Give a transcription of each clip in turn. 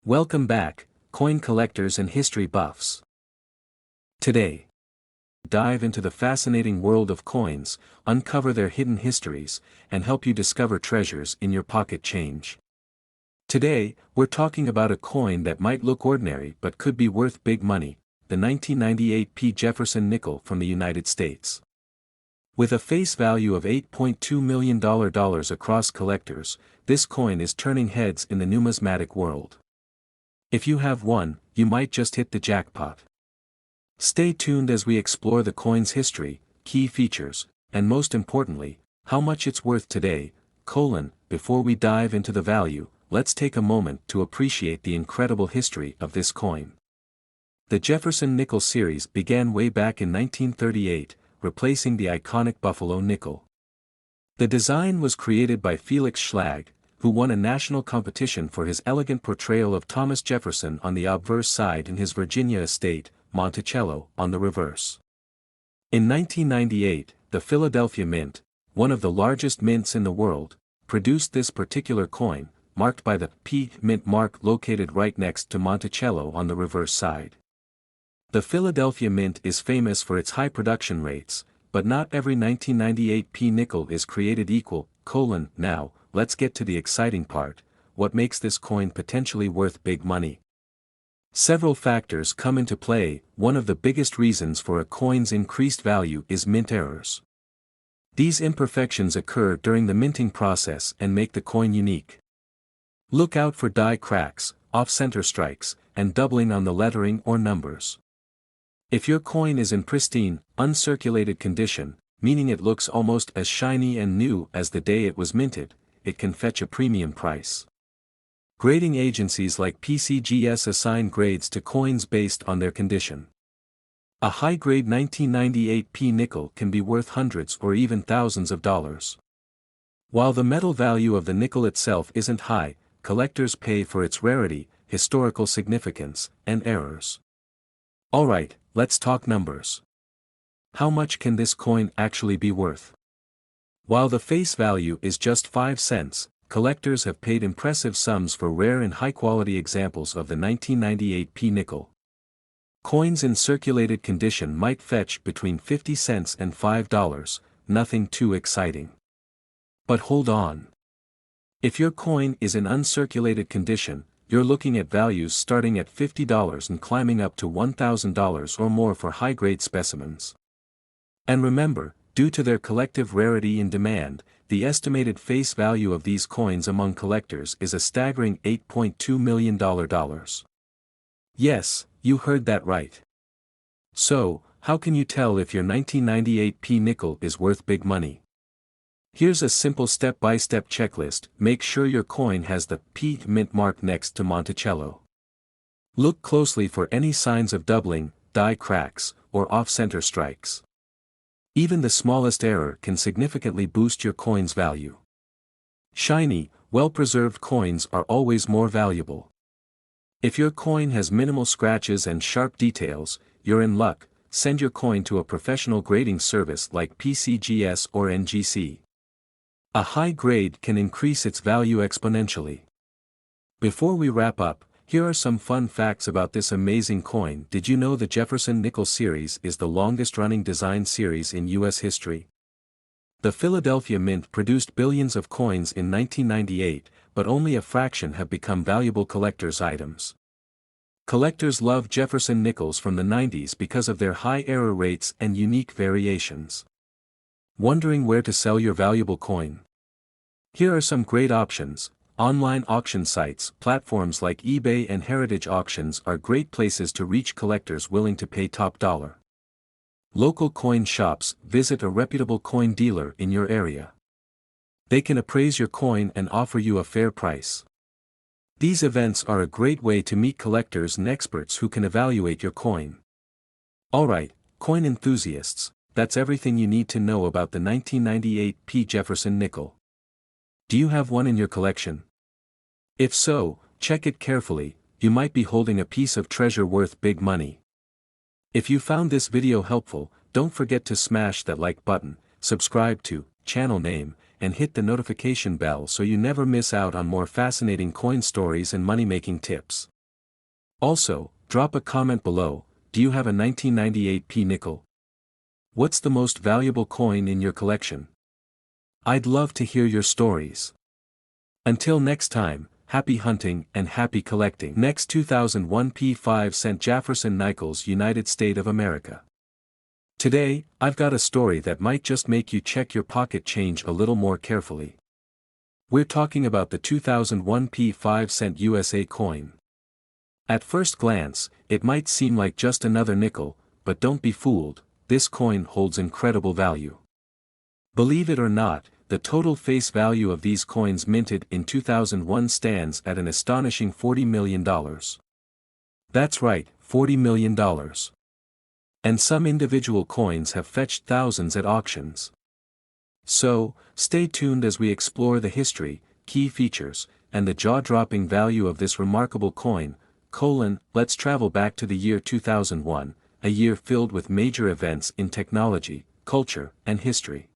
Welcome back, coin collectors and history buffs. Today, dive into the fascinating world of coins, uncover their hidden histories, and help you discover treasures in your pocket change. Today, we're talking about a coin that might look ordinary but could be worth big money, the 1998 P. Jefferson nickel from the United States. With a face value of $8.2 million across collectors, this coin is turning heads in the numismatic world. If you have one, you might just hit the jackpot. Stay tuned as we explore the coin's history, key features, and most importantly, how much it's worth today. Before we dive into the value, let's take a moment to appreciate the incredible history of this coin. The Jefferson nickel series began way back in 1938, replacing the iconic Buffalo nickel. The design was created by Felix Schlag, who won a national competition for his elegant portrayal of Thomas Jefferson on the obverse side in his Virginia estate, Monticello, on the reverse. In 1998, the Philadelphia Mint, one of the largest mints in the world, produced this particular coin, marked by the P Mint mark located right next to Monticello on the reverse side. The Philadelphia Mint is famous for its high production rates, but not every 1998 P nickel is created equal. Now, let's get to the exciting part: what makes this coin potentially worth big money? Several factors come into play. One of the biggest reasons for a coin's increased value is mint errors. These imperfections occur during the minting process and make the coin unique. Look out for die cracks, off-center strikes, and doubling on the lettering or numbers. If your coin is in pristine, uncirculated condition, meaning it looks almost as shiny and new as the day it was minted, it can fetch a premium price. Grading agencies like PCGS assign grades to coins based on their condition. A high-grade 1998 P nickel can be worth hundreds or even thousands of dollars. While the metal value of the nickel itself isn't high, collectors pay for its rarity, historical significance, and errors. Alright, let's talk numbers. How much can this coin actually be worth? While the face value is just 5 cents, collectors have paid impressive sums for rare and high-quality examples of the 1998 P nickel. Coins in circulated condition might fetch between 50 cents and $5, nothing too exciting. But hold on. If your coin is in uncirculated condition, you're looking at values starting at $50 and climbing up to $1,000 or more for high-grade specimens. And remember, due to their collective rarity and demand, the estimated face value of these coins among collectors is a staggering $8.2 million. Yes, you heard that right. So, how can you tell if your 1998 P nickel is worth big money? Here's a simple step-by-step checklist. Make sure your coin has the P Mint mark next to Monticello. Look closely for any signs of doubling, die cracks, or off-center strikes. Even the smallest error can significantly boost your coin's value. Shiny, well-preserved coins are always more valuable. If your coin has minimal scratches and sharp details, you're in luck. Send your coin to a professional grading service like PCGS or NGC. A high grade can increase its value exponentially. Before we wrap up, here are some fun facts about this amazing coin. Did you know the Jefferson nickel series is the longest-running design series in U.S. history? The Philadelphia Mint produced billions of coins in 1998, but only a fraction have become valuable collector's items. Collectors love Jefferson nickels from the 90s because of their high error rates and unique variations. Wondering where to sell your valuable coin? Here are some great options. Online auction sites, platforms like eBay and Heritage Auctions are great places to reach collectors willing to pay top dollar. Local coin shops, visit a reputable coin dealer in your area. They can appraise your coin and offer you a fair price. These events are a great way to meet collectors and experts who can evaluate your coin. Alright, coin enthusiasts, that's everything you need to know about the 1998 P. Jefferson nickel. Do you have one in your collection? If so, check it carefully. You might be holding a piece of treasure worth big money. If you found this video helpful, don't forget to smash that like button, subscribe to channel name, and hit the notification bell so you never miss out on more fascinating coin stories and money-making tips. Also, drop a comment below. Do you have a 1998 P nickel? What's the most valuable coin in your collection? I'd love to hear your stories. Until next time, happy hunting and happy collecting. Next 2001 P5 Jefferson Nickels, United States of America. Today, I've got a story that might just make you check your pocket change a little more carefully. We're talking about the 2001 P5 USA coin. At first glance, it might seem like just another nickel, but don't be fooled, this coin holds incredible value. Believe it or not, the total face value of these coins minted in 2001 stands at an astonishing $40 million. That's right, $40 million. And some individual coins have fetched thousands at auctions. So, stay tuned as we explore the history, key features, and the jaw-dropping value of this remarkable coin. Let's travel back to the year 2001, a year filled with major events in technology, culture, and history.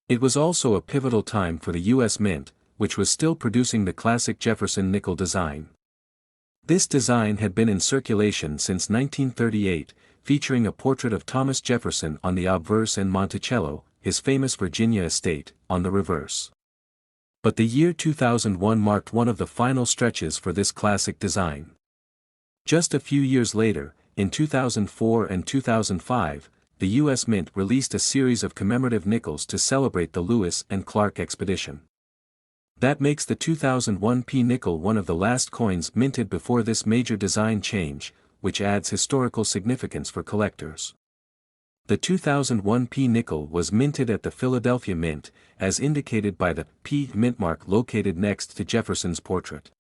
It was also a pivotal time for the U.S. Mint, which was still producing the classic Jefferson nickel design. This design had been in circulation since 1938, featuring a portrait of Thomas Jefferson on the obverse and Monticello, his famous Virginia estate, on the reverse. But the year 2001 marked one of the final stretches for this classic design. Just a few years later, in 2004 and 2005, the U.S. Mint released a series of commemorative nickels to celebrate the Lewis and Clark expedition. That makes the 2001 P nickel one of the last coins minted before this major design change, which adds historical significance for collectors. The 2001 P nickel was minted at the Philadelphia Mint, as indicated by the P mint mark located next to Jefferson's portrait.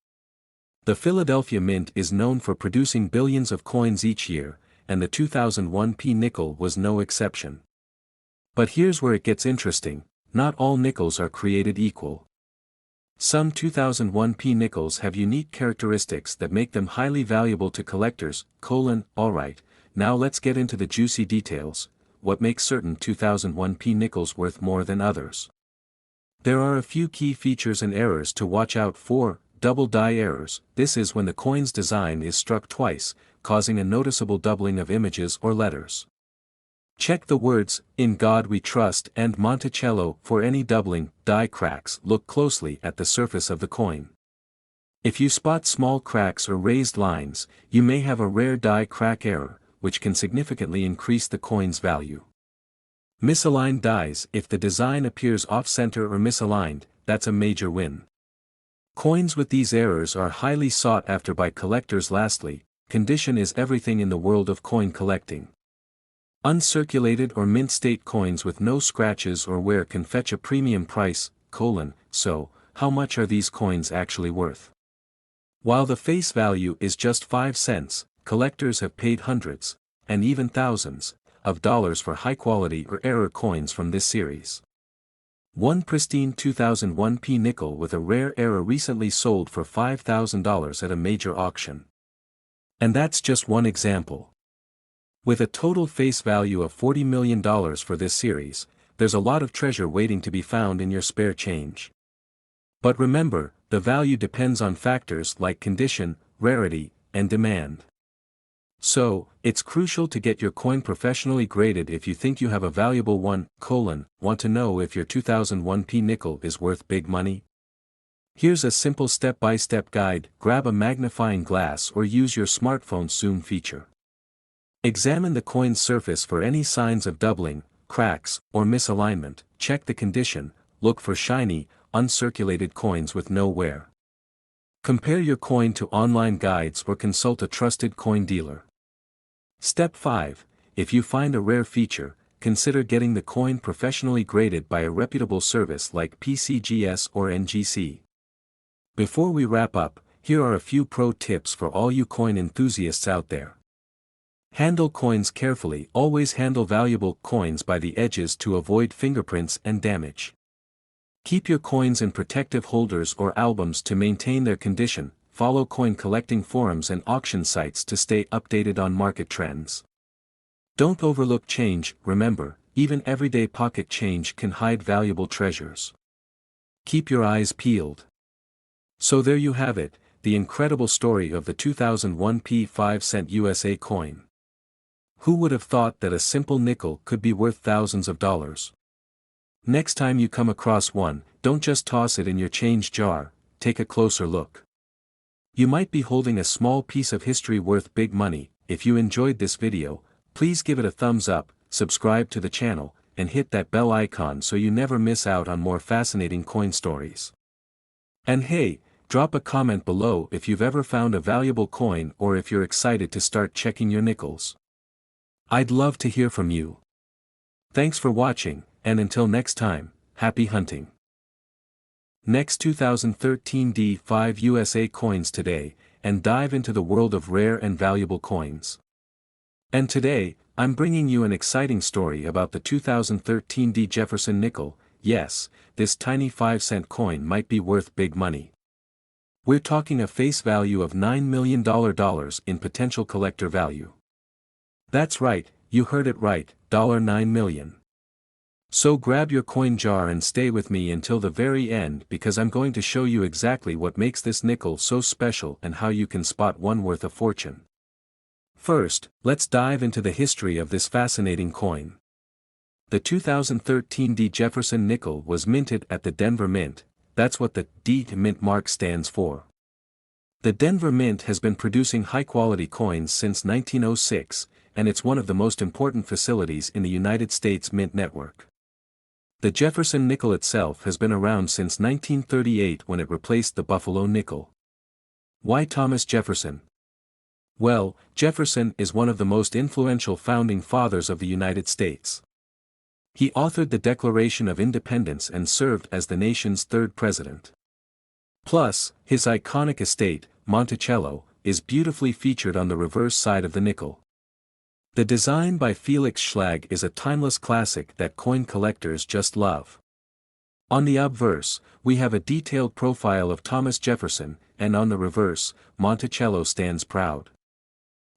The Philadelphia Mint is known for producing billions of coins each year, and the 2001 P nickel was no exception. But here's where it gets interesting, not all nickels are created equal. Some 2001 P nickels have unique characteristics that make them highly valuable to collectors. Alright, now let's get into the juicy details. What makes certain 2001 P nickels worth more than others? There are a few key features and errors to watch out for. Double die errors. This is when the coin's design is struck twice, causing a noticeable doubling of images or letters. Check the words, "In God We Trust" and "Monticello" for any doubling. Die cracks. Look closely at the surface of the coin. If you spot small cracks or raised lines, you may have a rare die crack error, which can significantly increase the coin's value. Misaligned dies. If the design appears off-center or misaligned, that's a major win. Coins with these errors are highly sought after by collectors. Lastly, condition is everything in the world of coin collecting. Uncirculated or mint state coins with no scratches or wear can fetch a premium price. So, how much are these coins actually worth? While the face value is just 5 cents, collectors have paid hundreds, and even thousands, of dollars for high-quality or error coins from this series. One pristine 2001 P nickel with a rare error recently sold for $5,000 at a major auction. And that's just one example. With a total face value of $40 million for this series, there's a lot of treasure waiting to be found in your spare change. But remember, the value depends on factors like condition, rarity, and demand. So, it's crucial to get your coin professionally graded if you think you have a valuable one. Want to know if your 2001 P nickel is worth big money? Here's a simple step-by-step guide. Grab a magnifying glass or use your smartphone's zoom feature. Examine the coin's surface for any signs of doubling, cracks, or misalignment. Check the condition. Look for shiny, uncirculated coins with no wear. Compare your coin to online guides or consult a trusted coin dealer. Step 5. If you find a rare feature, consider getting the coin professionally graded by a reputable service like PCGS or NGC. Before we wrap up, here are a few pro tips for all you coin enthusiasts out there. Handle coins carefully. Always handle valuable coins by the edges to avoid fingerprints and damage. Keep your coins in protective holders or albums to maintain their condition. Follow coin collecting forums and auction sites to stay updated on market trends. Don't overlook change. Remember, even everyday pocket change can hide valuable treasures. Keep your eyes peeled. So there you have it, the incredible story of the 2001 P5 USA coin. Who would have thought that a simple nickel could be worth thousands of dollars? Next time you come across one, don't just toss it in your change jar, take a closer look. You might be holding a small piece of history worth big money. If you enjoyed this video, please give it a thumbs up, subscribe to the channel, and hit that bell icon so you never miss out on more fascinating coin stories. And hey, drop a comment below if you've ever found a valuable coin or if you're excited to start checking your nickels. I'd love to hear from you. Thanks for watching, and until next time, happy hunting. Next 2013 D5 USA coins today, and dive into the world of rare and valuable coins. And today, I'm bringing you an exciting story about the 2013 D Jefferson nickel. Yes, this tiny 5-cent coin might be worth big money. We're talking a face value of $9 million in potential collector value. That's right, you heard it right, $9 million. So grab your coin jar and stay with me until the very end because I'm going to show you exactly what makes this nickel so special and how you can spot one worth a fortune. First, let's dive into the history of this fascinating coin. The 2013 D Jefferson nickel was minted at the Denver Mint. That's what the D Mint mark stands for. The Denver Mint has been producing high-quality coins since 1906, and it's one of the most important facilities in the United States Mint network. The Jefferson nickel itself has been around since 1938 when it replaced the Buffalo nickel. Why Thomas Jefferson? Well, Jefferson is one of the most influential founding fathers of the United States. He authored the Declaration of Independence and served as the nation's third president. Plus, his iconic estate, Monticello, is beautifully featured on the reverse side of the nickel. The design by Felix Schlag is a timeless classic that coin collectors just love. On the obverse, we have a detailed profile of Thomas Jefferson, and on the reverse, Monticello stands proud.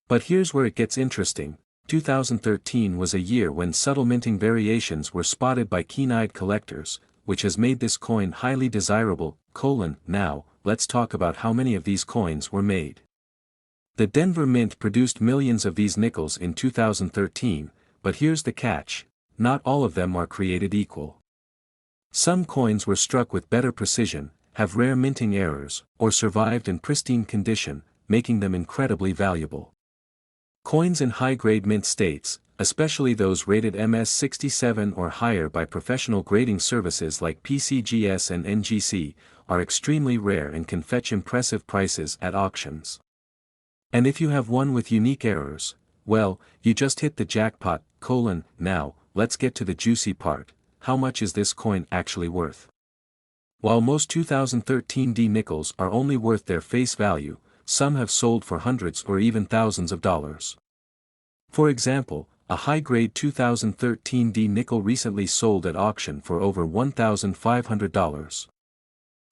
But here's where it gets interesting. 2013 was a year when subtle minting variations were spotted by keen-eyed collectors, which has made this coin highly desirable. Now, let's talk about how many of these coins were made. The Denver Mint produced millions of these nickels in 2013, but here's the catch: not all of them are created equal. Some coins were struck with better precision, have rare minting errors, or survived in pristine condition, making them incredibly valuable. Coins in high-grade mint states, especially those rated MS67 or higher by professional grading services like PCGS and NGC, are extremely rare and can fetch impressive prices at auctions. And if you have one with unique errors, well, you just hit the jackpot. Now, let's get to the juicy part: how much is this coin actually worth? While most 2013 D nickels are only worth their face value, some have sold for hundreds or even thousands of dollars. For example, a high-grade 2013 D nickel recently sold at auction for over $1,500.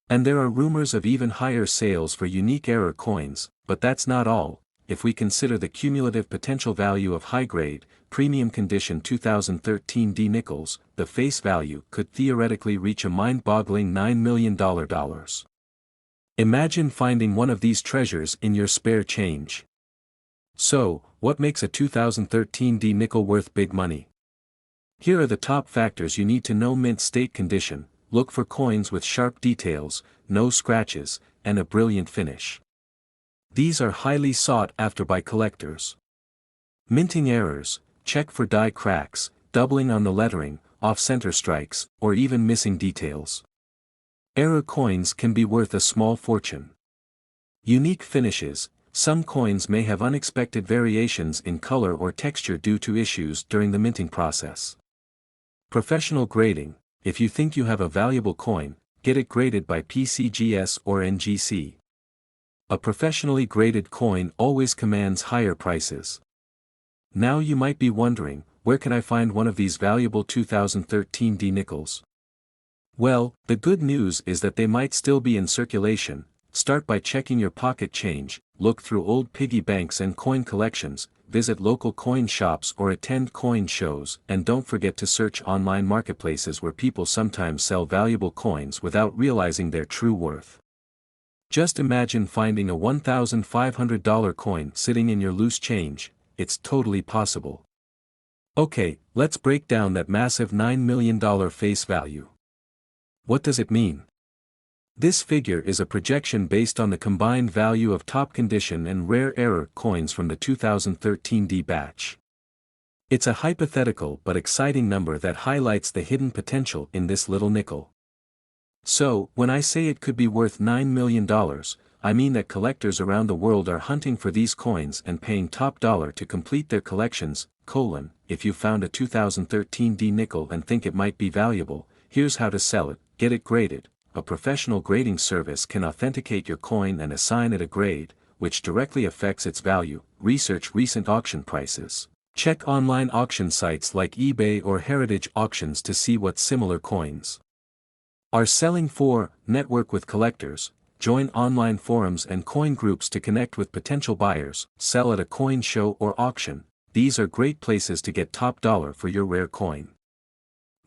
And there are rumors of even higher sales for unique error coins, but that's not all. If we consider the cumulative potential value of high-grade, premium condition 2013 D nickels, the face value could theoretically reach a mind-boggling $9 million. Imagine finding one of these treasures in your spare change. So, what makes a 2013 D nickel worth big money? Here are the top factors you need to know. Mint state condition: look for coins with sharp details, no scratches, and a brilliant finish. These are highly sought after by collectors. Minting errors: check for die cracks, doubling on the lettering, off-center strikes, or even missing details. Error coins can be worth a small fortune. Unique finishes: some coins may have unexpected variations in color or texture due to issues during the minting process. Professional grading: if you think you have a valuable coin, get it graded by PCGS or NGC. A professionally graded coin always commands higher prices. Now you might be wondering, where can I find one of these valuable 2013 D nickels? Well, the good news is that they might still be in circulation. Start by checking your pocket change, look through old piggy banks and coin collections, visit local coin shops or attend coin shows, and don't forget to search online marketplaces where people sometimes sell valuable coins without realizing their true worth. Just imagine finding a $1,500 coin sitting in your loose change. It's totally possible. Okay, let's break down that massive $9 million face value. What does it mean? This figure is a projection based on the combined value of top condition and rare error coins from the 2013 D batch. It's a hypothetical but exciting number that highlights the hidden potential in this little nickel. So, when I say it could be worth $9 million, I mean that collectors around the world are hunting for these coins and paying top dollar to complete their collections. If you found a 2013 D nickel and think it might be valuable, here's how to sell it. Get it graded. A professional grading service can authenticate your coin and assign it a grade, which directly affects its value. Research recent auction prices. Check online auction sites like eBay or Heritage Auctions to see what similar coins are selling for. Network with collectors. Join online forums and coin groups to connect with potential buyers. Sell at a coin show or auction. These are great places to get top dollar for your rare coin.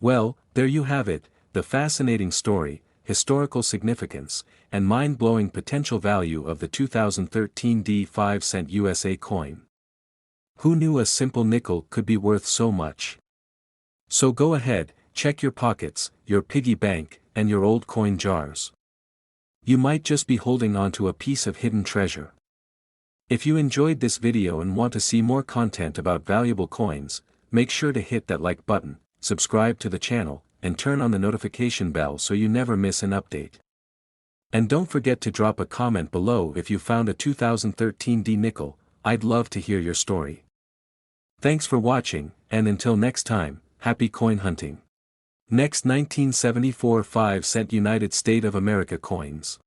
Well, there you have it, the fascinating story, historical significance, and mind-blowing potential value of the 2013 D 5-cent USA coin. Who knew a simple nickel could be worth so much? So go ahead, check your pockets, your piggy bank, and your old coin jars. You might just be holding on to a piece of hidden treasure. If you enjoyed this video and want to see more content about valuable coins, make sure to hit that like button, subscribe to the channel, and turn on the notification bell so you never miss an update. And don't forget to drop a comment below if you found a 2013 D nickel. I'd love to hear your story. Thanks for watching, and until next time, happy coin hunting. Next, 1974 5-cent United States of America coins.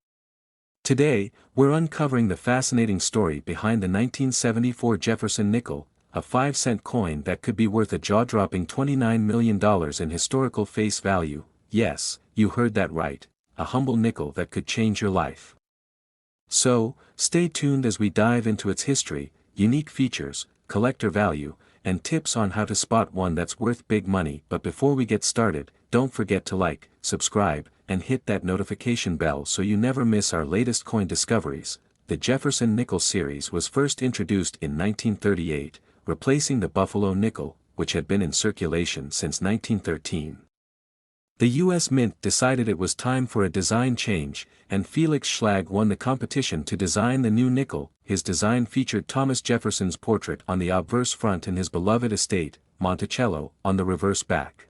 Today, we're uncovering the fascinating story behind the 1974 Jefferson nickel, a 5-cent coin that could be worth a jaw-dropping $29 million in historical face value. Yes, you heard that right, a humble nickel that could change your life. So, stay tuned as we dive into its history, unique features, collector value, and tips on how to spot one that's worth big money. But before we get started, don't forget to like, subscribe, and hit that notification bell so you never miss our latest coin discoveries. The Jefferson nickel series was first introduced in 1938, replacing the Buffalo nickel, which had been in circulation since 1913. The U.S. Mint decided it was time for a design change, and Felix Schlag won the competition to design the new nickel. His design featured Thomas Jefferson's portrait on the obverse front and his beloved estate, Monticello, on the reverse back.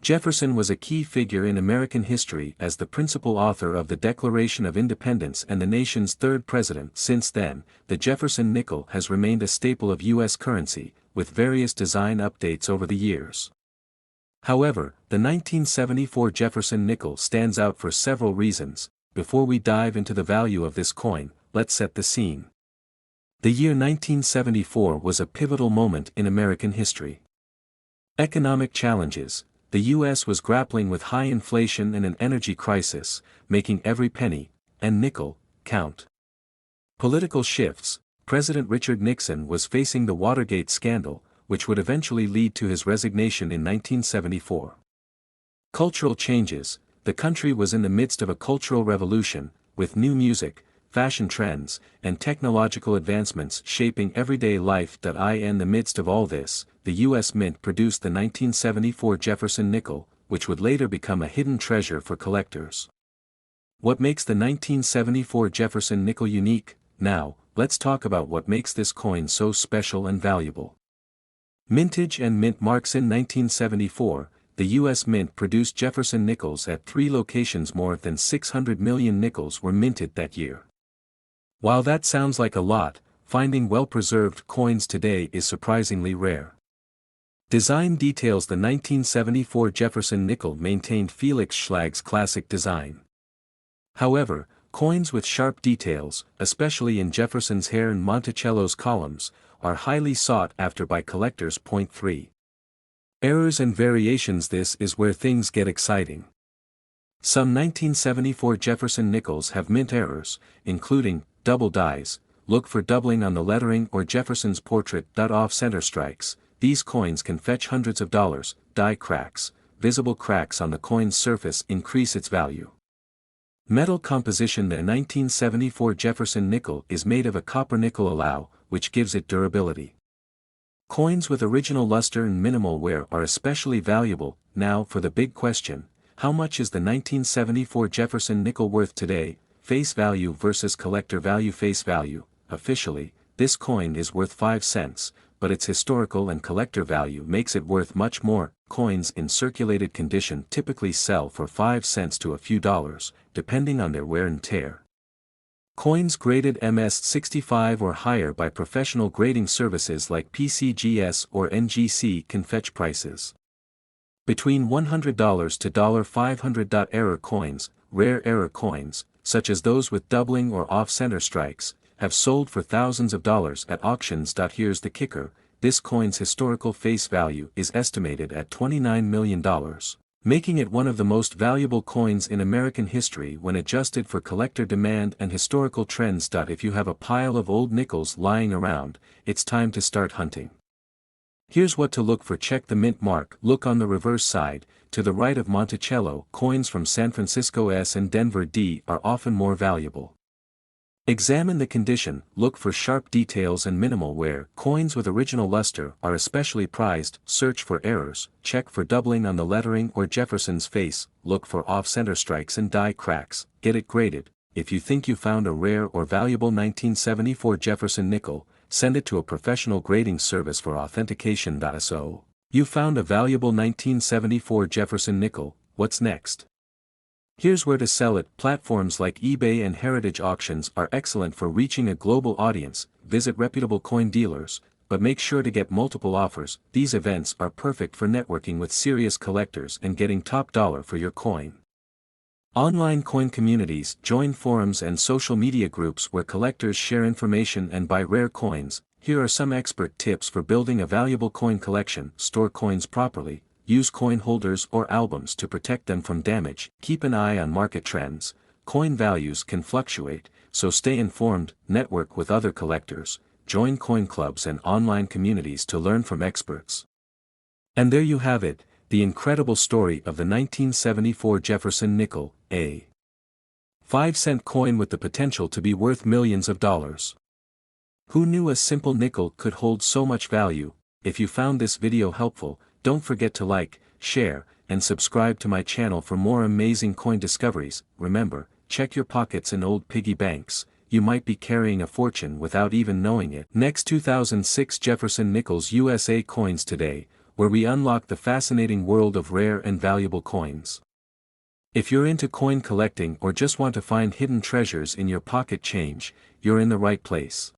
Jefferson was a key figure in American history as the principal author of the Declaration of Independence and the nation's third president. Since then, the Jefferson nickel has remained a staple of U.S. currency, with various design updates over the years. However, the 1974 Jefferson nickel stands out for several reasons. Before we dive into the value of this coin, let's set the scene. The year 1974 was a pivotal moment in American history. Economic challenges. The U.S. was grappling with high inflation and an energy crisis, making every penny, and nickel, count. Political shifts. President Richard Nixon was facing the Watergate scandal, which would eventually lead to his resignation in 1974. Cultural changes. The country was in the midst of a cultural revolution, with new music, fashion trends, and technological advancements shaping everyday life. In the midst of all this, the U.S. Mint produced the 1974 Jefferson nickel, which would later become a hidden treasure for collectors. What makes the 1974 Jefferson nickel unique? Now, let's talk about what makes this coin so special and valuable. Mintage and mint marks. In 1974, the U.S. Mint produced Jefferson nickels at 3 locations. More than 600 million nickels were minted that year. While that sounds like a lot, finding well-preserved coins today is surprisingly rare. Design details. The 1974 Jefferson nickel maintained Felix Schlag's classic design. However, coins with sharp details, especially in Jefferson's hair and Monticello's columns, are highly sought after by collectors. 3. Errors and variations. This is where things get exciting. Some 1974 Jefferson nickels have mint errors, including double dies. Look for doubling on the lettering or Jefferson's portrait. Off-center strikes. These coins can fetch hundreds of dollars. Die cracks. Visible cracks on the coin's surface increase its value. Metal composition: the 1974 Jefferson nickel is made of a copper-nickel alloy, which gives it durability. Coins with original luster and minimal wear are especially valuable. Now for the big question: how much is the 1974 Jefferson nickel worth today? Face value versus collector value. Face value: officially, this coin is worth 5 cents, but its historical and collector value makes it worth much more. Coins in circulated condition typically sell for 5 cents to a few dollars, depending on their wear and tear. Coins graded MS-65 or higher by professional grading services like PCGS or NGC can fetch prices between $100 to $500. Error coins: rare error coins, such as those with doubling or off-center strikes, have sold for thousands of dollars at auctions. Here's the kicker: this coin's historical face value is estimated at $29 million, making it one of the most valuable coins in American history when adjusted for collector demand and historical trends. If you have a pile of old nickels lying around, it's time to start hunting. Here's what to look for: check the mint mark. Look on the reverse side, to the right of Monticello. Coins from San Francisco S and Denver D are often more valuable. Examine the condition. Look for sharp details and minimal wear. Coins with original luster are especially prized. Search for errors. Check for doubling on the lettering or Jefferson's face. Look for off-center strikes and die cracks. Get it graded. If you think you found a rare or valuable 1974 Jefferson nickel, send it to a professional grading service for authentication. So, you found a valuable 1974 Jefferson nickel. What's next? Here's where to sell it. Platforms like eBay and heritage auctions are excellent for reaching a global audience. Visit reputable coin dealers, but make sure to get multiple offers. These events are perfect for networking with serious collectors and getting top dollar for your coin. Online coin communities: join forums and social media groups where collectors share information and buy rare coins. Here are some expert tips for building a valuable coin collection. Store coins properly. Use coin holders or albums to protect them from damage. Keep an eye on market trends. Coin values can fluctuate, so stay informed. Network with other collectors. Join coin clubs and online communities to learn from experts. And there you have it, the incredible story of the 1974 Jefferson nickel, a 5-cent coin with the potential to be worth millions of dollars. Who knew a simple nickel could hold so much value? If you found this video helpful, don't forget to like, share, and subscribe to my channel for more amazing coin discoveries. Remember, check your pockets and old piggy banks. You might be carrying a fortune without even knowing it. Next, 2006 Jefferson Nickels USA Coins Today, where we unlock the fascinating world of rare and valuable coins. If you're into coin collecting or just want to find hidden treasures in your pocket change, you're in the right place.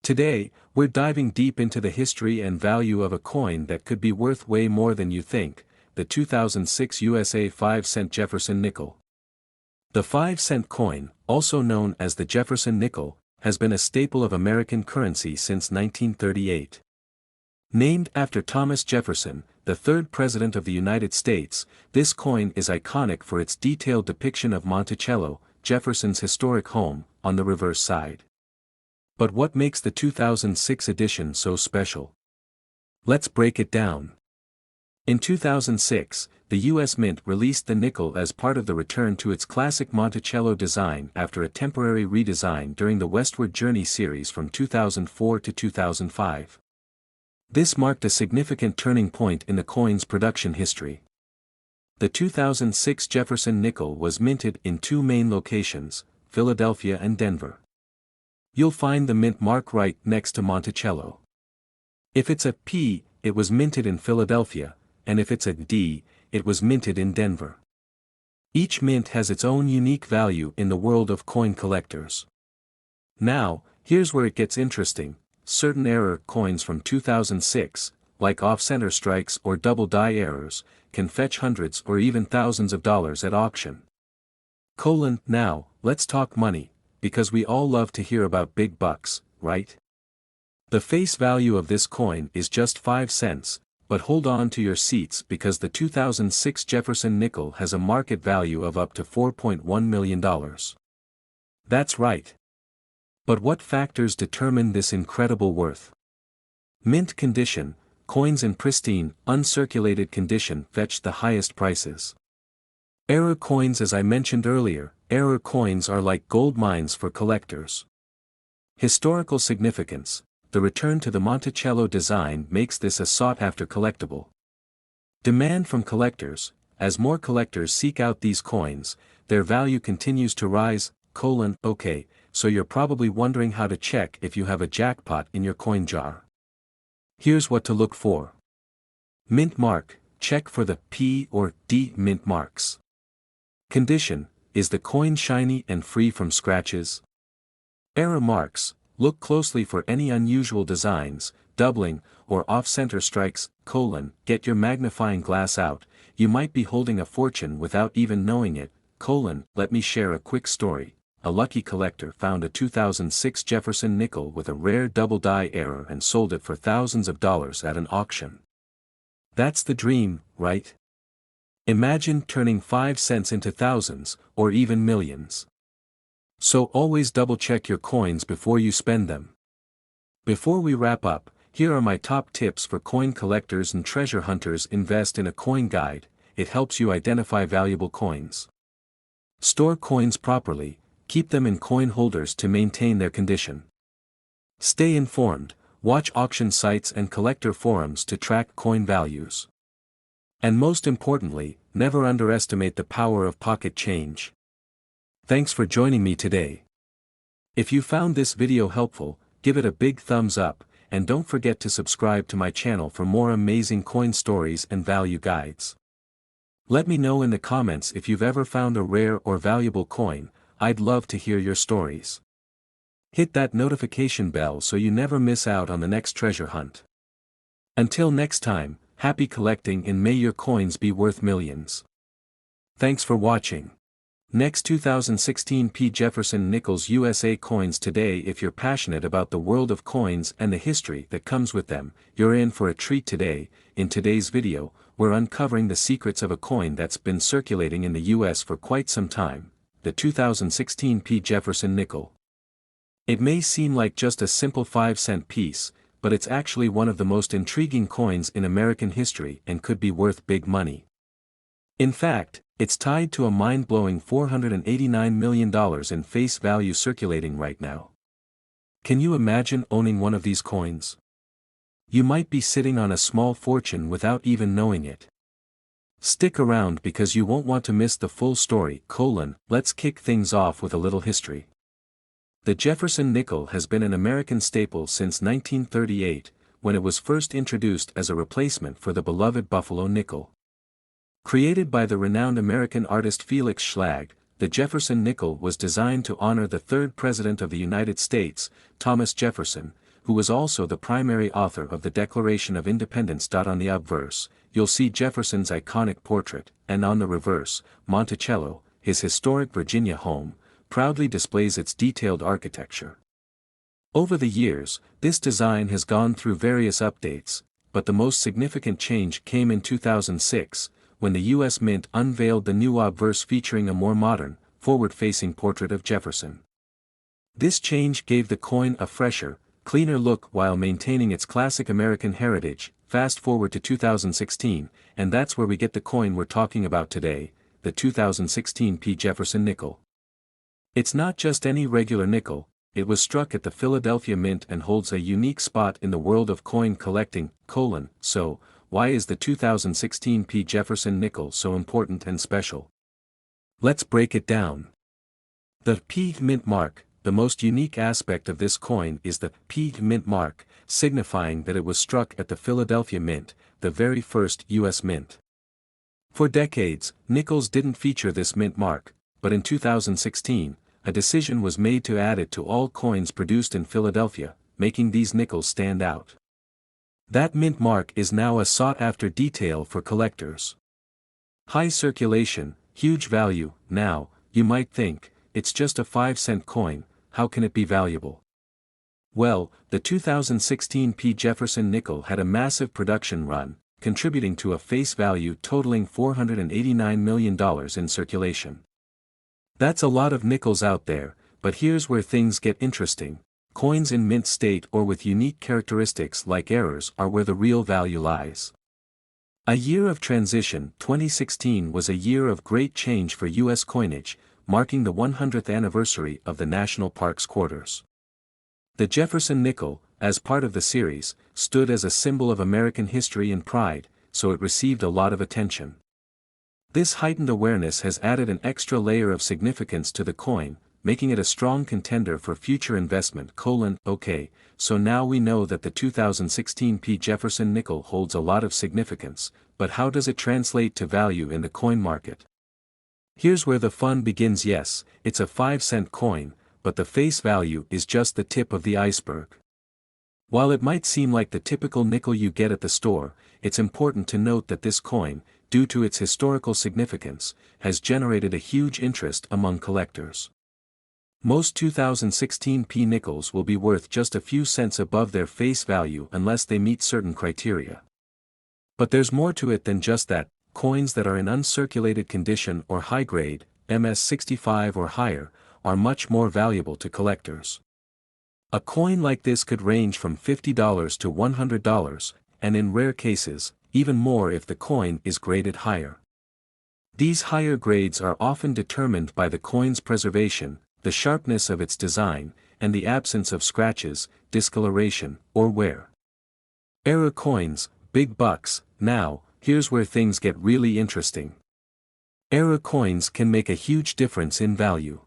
Today, we're diving deep into the history and value of a coin that could be worth way more than you think, the 2006 USA 5-cent Jefferson nickel. The 5-cent coin, also known as the Jefferson nickel, has been a staple of American currency since 1938. Named after Thomas Jefferson, the third President of the United States, this coin is iconic for its detailed depiction of Monticello, Jefferson's historic home, on the reverse side. But what makes the 2006 edition so special? Let's break it down. In 2006, the U.S. Mint released the nickel as part of the return to its classic Monticello design after a temporary redesign during the Westward Journey series from 2004 to 2005. This marked a significant turning point in the coin's production history. The 2006 Jefferson nickel was minted in two main locations, Philadelphia and Denver. You'll find the mint mark right next to Monticello. If it's a P, it was minted in Philadelphia, and if it's a D, it was minted in Denver. Each mint has its own unique value in the world of coin collectors. Now, here's where it gets interesting. Certain error coins from 2006, like off-center strikes or double die errors, can fetch hundreds or even thousands of dollars at auction. Now, let's talk money, because we all love to hear about big bucks, right? The face value of this coin is just 5 cents, but hold on to your seats because the 2006 Jefferson nickel has a market value of up to $4.1 million. That's right. But what factors determine this incredible worth? Mint condition: coins in pristine, uncirculated condition fetch the highest prices. Error coins, as I mentioned earlier, error coins are like gold mines for collectors. Historical significance: the return to the Monticello design makes this a sought-after collectible. Demand from collectors: as more collectors seek out these coins, their value continues to rise. Okay, so you're probably wondering how to check if you have a jackpot in your coin jar. Here's what to look for. Mint mark: check for the P or D mint marks. Condition: is the coin shiny and free from scratches? Error marks: look closely for any unusual designs, doubling, or off-center strikes. Get your magnifying glass out, you might be holding a fortune without even knowing it. Let me share a quick story. A lucky collector found a 2006 Jefferson nickel with a rare double die error and sold it for thousands of dollars at an auction. That's the dream, right? Imagine turning 5 cents into thousands, or even millions. So always double-check your coins before you spend them. Before we wrap up, here are my top tips for coin collectors and treasure hunters. Invest in a coin guide, it helps you identify valuable coins. Store coins properly, keep them in coin holders to maintain their condition. Stay informed, watch auction sites and collector forums to track coin values. And most importantly, never underestimate the power of pocket change. Thanks for joining me today. If you found this video helpful, give it a big thumbs up, and don't forget to subscribe to my channel for more amazing coin stories and value guides. Let me know in the comments if you've ever found a rare or valuable coin. I'd love to hear your stories. Hit that notification bell so you never miss out on the next treasure hunt. Until next time, happy collecting and may your coins be worth millions. Thanks for watching. Next 2016 P. Jefferson Nickels USA coins. Today, if you're passionate about the world of coins and the history that comes with them, you're in for a treat today. In today's video, we're uncovering the secrets of a coin that's been circulating in the US for quite some time, the 2016 P. Jefferson nickel. It may seem like just a simple 5-cent piece, but it's actually one of the most intriguing coins in American history and could be worth big money. In fact, it's tied to a mind-blowing $489 million in face value circulating right now. Can you imagine owning one of these coins? You might be sitting on a small fortune without even knowing it. Stick around because you won't want to miss the full story. Let's kick things off with a little history. The Jefferson nickel has been an American staple since 1938, when it was first introduced as a replacement for the beloved Buffalo nickel. Created by the renowned American artist Felix Schlag, the Jefferson nickel was designed to honor the third President of the United States, Thomas Jefferson, who was also the primary author of the Declaration of Independence. On the obverse, you'll see Jefferson's iconic portrait, and on the reverse, Monticello, his historic Virginia home, proudly displays its detailed architecture. Over the years, this design has gone through various updates, but the most significant change came in 2006, when the U.S. Mint unveiled the new obverse featuring a more modern, forward-facing portrait of Jefferson. This change gave the coin a fresher, cleaner look while maintaining its classic American heritage. Fast forward to 2016, and that's where we get the coin we're talking about today, the 2016 P. Jefferson nickel. It's not just any regular nickel, it was struck at the Philadelphia Mint and holds a unique spot in the world of coin collecting. So, why is the 2016 P. Jefferson nickel so important and special? Let's break it down. The P mint mark. The most unique aspect of this coin is the P mint mark, signifying that it was struck at the Philadelphia Mint, the very first U.S. mint. For decades, nickels didn't feature this mint mark, but in 2016, a decision was made to add it to all coins produced in Philadelphia, making these nickels stand out. That mint mark is now a sought-after detail for collectors. High circulation, huge value. Now, you might think, it's just a 5-cent coin, how can it be valuable? Well, the 2016 P. Jefferson nickel had a massive production run, contributing to a face value totaling $489 million in circulation. That's a lot of nickels out there, but here's where things get interesting. Coins in mint state or with unique characteristics like errors are where the real value lies. A year of transition. 2016 was a year of great change for U.S. coinage, marking the 100th anniversary of the National Parks quarters. The Jefferson nickel, as part of the series, stood as a symbol of American history and pride, so it received a lot of attention. This heightened awareness has added an extra layer of significance to the coin, making it a strong contender for future investment. Okay, so now we know that the 2016 P. Jefferson nickel holds a lot of significance, but how does it translate to value in the coin market? Here's where the fun begins. Yes, it's a 5-cent coin, but the face value is just the tip of the iceberg. While it might seem like the typical nickel you get at the store, it's important to note that this coin, due to its historical significance, has generated a huge interest among collectors. Most 2016 P nickels will be worth just a few cents above their face value unless they meet certain criteria. But there's more to it than just that. Coins that are in uncirculated condition or high grade, MS65 or higher, are much more valuable to collectors. A coin like this could range from $50 to $100, and in rare cases, even more if the coin is graded higher. These higher grades are often determined by the coin's preservation, the sharpness of its design, and the absence of scratches, discoloration, or wear. Era coins, big bucks. Now, here's where things get really interesting. Era coins can make a huge difference in value.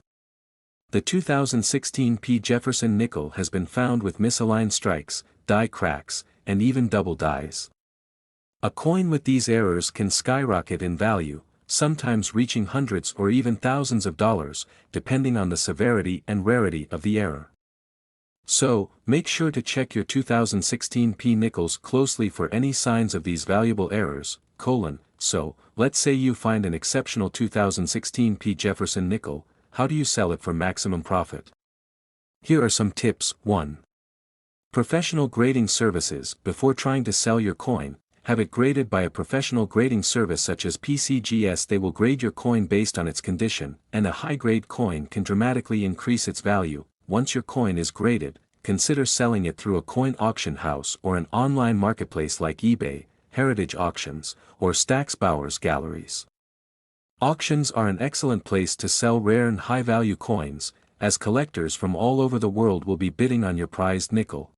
The 2016 P. Jefferson nickel has been found with misaligned strikes, die cracks, and even double dies. A coin with these errors can skyrocket in value, sometimes reaching hundreds or even thousands of dollars, depending on the severity and rarity of the error. So, make sure to check your 2016 P nickels closely for any signs of these valuable errors. So, let's say you find an exceptional 2016 P. Jefferson nickel. How do you sell it for maximum profit? Here are some tips. 1. Professional grading services. Before trying to sell your coin, have it graded by a professional grading service such as PCGS. They will grade your coin based on its condition, and a high-grade coin can dramatically increase its value. Once your coin is graded, consider selling it through a coin auction house or an online marketplace like eBay, Heritage Auctions, or Stack's Bowers Galleries. Auctions are an excellent place to sell rare and high-value coins, as collectors from all over the world will be bidding on your prized nickel.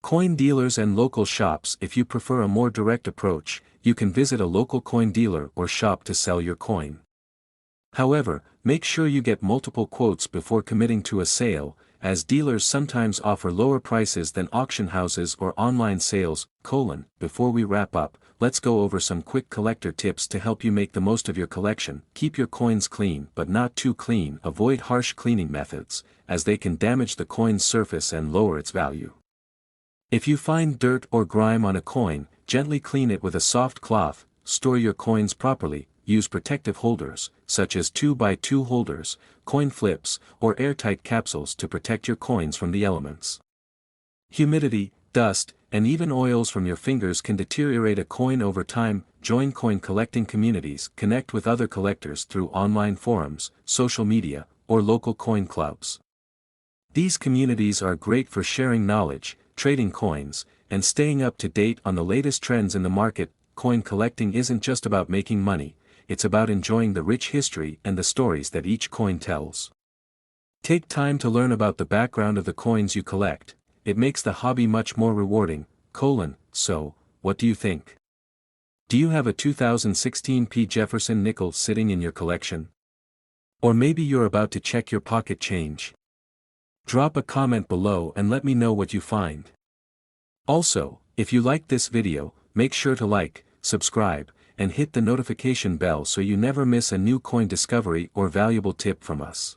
Coin dealers and local shops. If you prefer a more direct approach, you can visit a local coin dealer or shop to sell your coin. However, make sure you get multiple quotes before committing to a sale, as dealers sometimes offer lower prices than auction houses or online sales. Before we wrap up, let's go over some quick collector tips to help you make the most of your collection. Keep your coins clean but not too clean. Avoid harsh cleaning methods, as they can damage the coin's surface and lower its value. If you find dirt or grime on a coin, gently clean it with a soft cloth. Store your coins properly. Use protective holders, such as 2x2 holders, coin flips, or airtight capsules to protect your coins from the elements. Humidity, dust, and even oils from your fingers can deteriorate a coin over time. Join coin collecting communities. Connect with other collectors through online forums, social media, or local coin clubs. These communities are great for sharing knowledge, trading coins, and staying up to date on the latest trends in the market. Coin collecting isn't just about making money, it's about enjoying the rich history and the stories that each coin tells. Take time to learn about the background of the coins you collect. It makes the hobby much more rewarding. So, what do you think? Do you have a 2016 P. Jefferson nickel sitting in your collection? Or maybe you're about to check your pocket change? Drop a comment below and let me know what you find. Also, if you liked this video, make sure to like, subscribe, and hit the notification bell so you never miss a new coin discovery or valuable tip from us.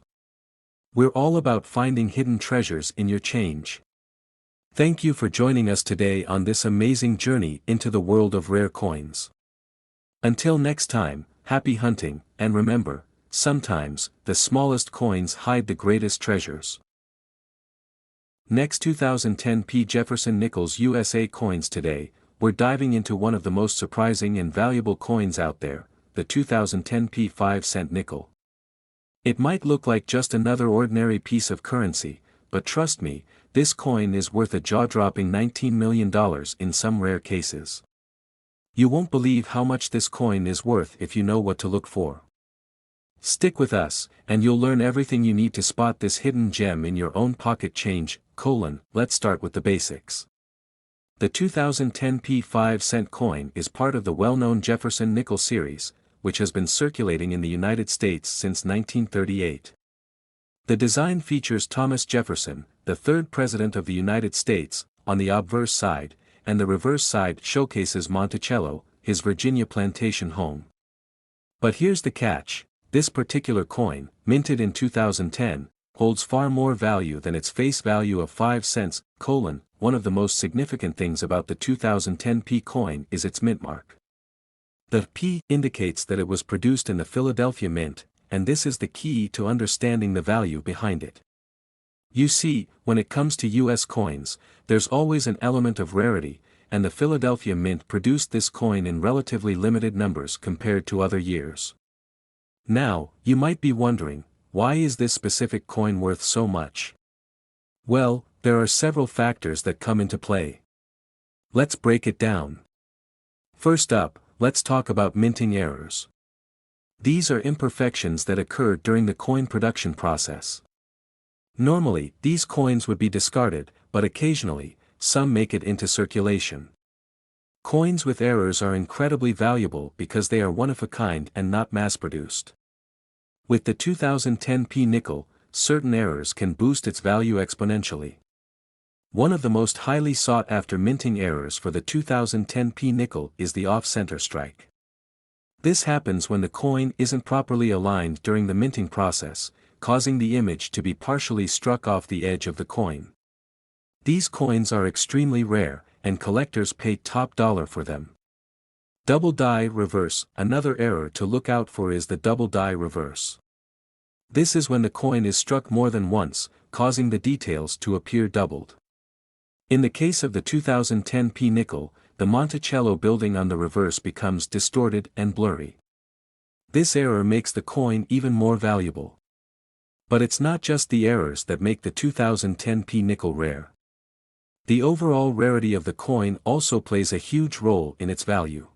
We're all about finding hidden treasures in your change. Thank you for joining us today on this amazing journey into the world of rare coins. Until next time, happy hunting, and remember, sometimes, the smallest coins hide the greatest treasures. Next 2010 P. Jefferson Nickels USA coins. Today, we're diving into one of the most surprising and valuable coins out there, the 2010 P. 5-cent nickel. It might look like just another ordinary piece of currency, but trust me, this coin is worth a jaw-dropping $19 million in some rare cases. You won't believe how much this coin is worth if you know what to look for. Stick with us, and you'll learn everything you need to spot this hidden gem in your own pocket change. Let's start with the basics. The 2010 5-cent coin is part of the well-known Jefferson nickel series, which has been circulating in the United States since 1938. The design features Thomas Jefferson, the third president of the United States, on the obverse side, and the reverse side showcases Monticello, his Virginia plantation home. But here's the catch: this particular coin, minted in 2010, holds far more value than its face value of 5 cents. One of the most significant things about the 2010 coin is its mint mark. The P indicates that it was produced in the Philadelphia Mint, and this is the key to understanding the value behind it. You see, when it comes to US coins, there's always an element of rarity, and the Philadelphia Mint produced this coin in relatively limited numbers compared to other years. Now, you might be wondering, why is this specific coin worth so much? Well, there are several factors that come into play. Let's break it down. First up, let's talk about minting errors. These are imperfections that occur during the coin production process. Normally, these coins would be discarded, but occasionally, some make it into circulation. Coins with errors are incredibly valuable because they are one of a kind and not mass-produced. With the 2010 nickel, certain errors can boost its value exponentially. One of the most highly sought-after minting errors for the 2010 nickel is the off-center strike. This happens when the coin isn't properly aligned during the minting process, causing the image to be partially struck off the edge of the coin. These coins are extremely rare, and collectors pay top dollar for them. Double die reverse. Another error to look out for is the double die reverse. This is when the coin is struck more than once, causing the details to appear doubled. In the case of the 2010 nickel, the Monticello building on the reverse becomes distorted and blurry. This error makes the coin even more valuable. But it's not just the errors that make the 2010 nickel rare. The overall rarity of the coin also plays a huge role in its value.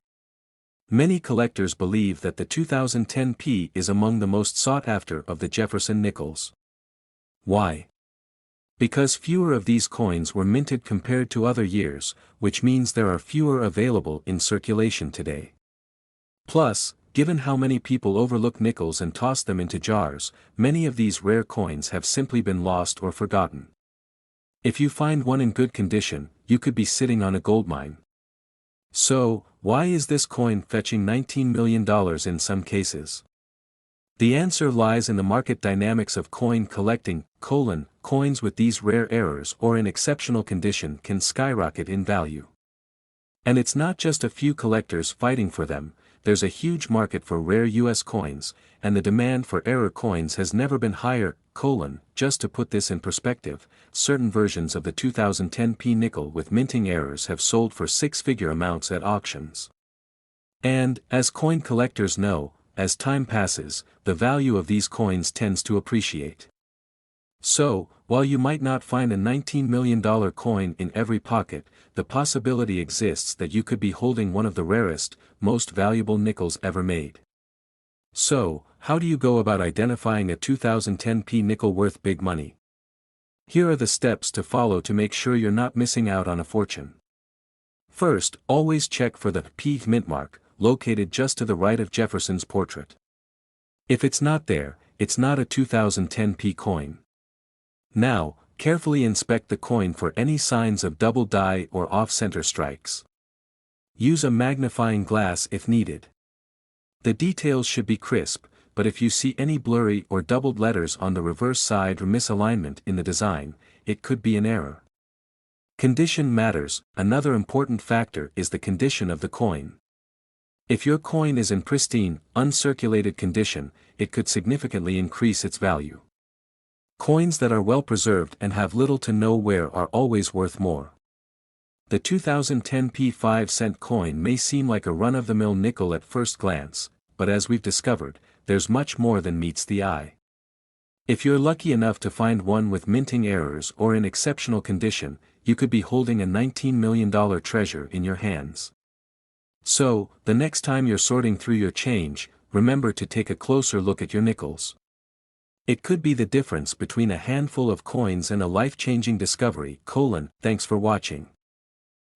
Many collectors believe that the 2010 is among the most sought after of the Jefferson nickels. Why? Because fewer of these coins were minted compared to other years, which means there are fewer available in circulation today. Plus, given how many people overlook nickels and toss them into jars, many of these rare coins have simply been lost or forgotten. If you find one in good condition, you could be sitting on a goldmine. So, why is this coin fetching $19 million in some cases? The answer lies in the market dynamics of coin collecting. Coins with these rare errors or in exceptional condition can skyrocket in value. And it's not just a few collectors fighting for them. There's a huge market for rare US coins, and the demand for error coins has never been higher. Just to put this in perspective, certain versions of the 2010 nickel with minting errors have sold for six-figure amounts at auctions. And, as coin collectors know, as time passes, the value of these coins tends to appreciate. So, while you might not find a $19 million coin in every pocket, the possibility exists that you could be holding one of the rarest, most valuable nickels ever made. So, how do you go about identifying a 2010 nickel worth big money? Here are the steps to follow to make sure you're not missing out on a fortune. First, always check for the P mint mark, located just to the right of Jefferson's portrait. If it's not there, it's not a 2010 coin. Now, carefully inspect the coin for any signs of double die or off-center strikes. Use a magnifying glass if needed. The details should be crisp, but if you see any blurry or doubled letters on the reverse side or misalignment in the design, it could be an error. Condition matters. Another important factor is the condition of the coin. If your coin is in pristine, uncirculated condition, it could significantly increase its value. Coins that are well preserved and have little to no wear are always worth more. The 2010 5-cent coin may seem like a run-of-the-mill nickel at first glance, but as we've discovered, there's much more than meets the eye. If you're lucky enough to find one with minting errors or in exceptional condition, you could be holding a $19 million treasure in your hands. So, the next time you're sorting through your change, remember to take a closer look at your nickels. It could be the difference between a handful of coins and a life-changing discovery. Thanks for watching.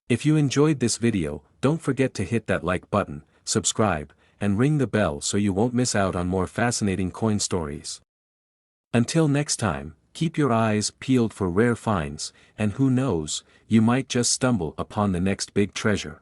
If you enjoyed this video, don't forget to hit that like button, subscribe, and ring the bell so you won't miss out on more fascinating coin stories. Until next time, keep your eyes peeled for rare finds, and who knows, you might just stumble upon the next big treasure.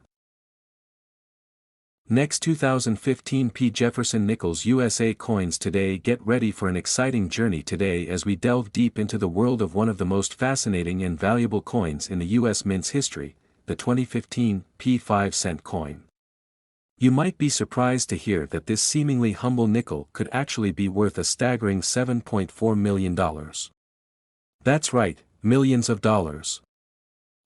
Next 2015 P. Jefferson Nickels USA coins. Today, get ready for an exciting journey today as we delve deep into the world of one of the most fascinating and valuable coins in the U.S. Mint's history, the 2015 P 5-cent coin. You might be surprised to hear that this seemingly humble nickel could actually be worth a staggering $7.4 million. That's right, millions of dollars.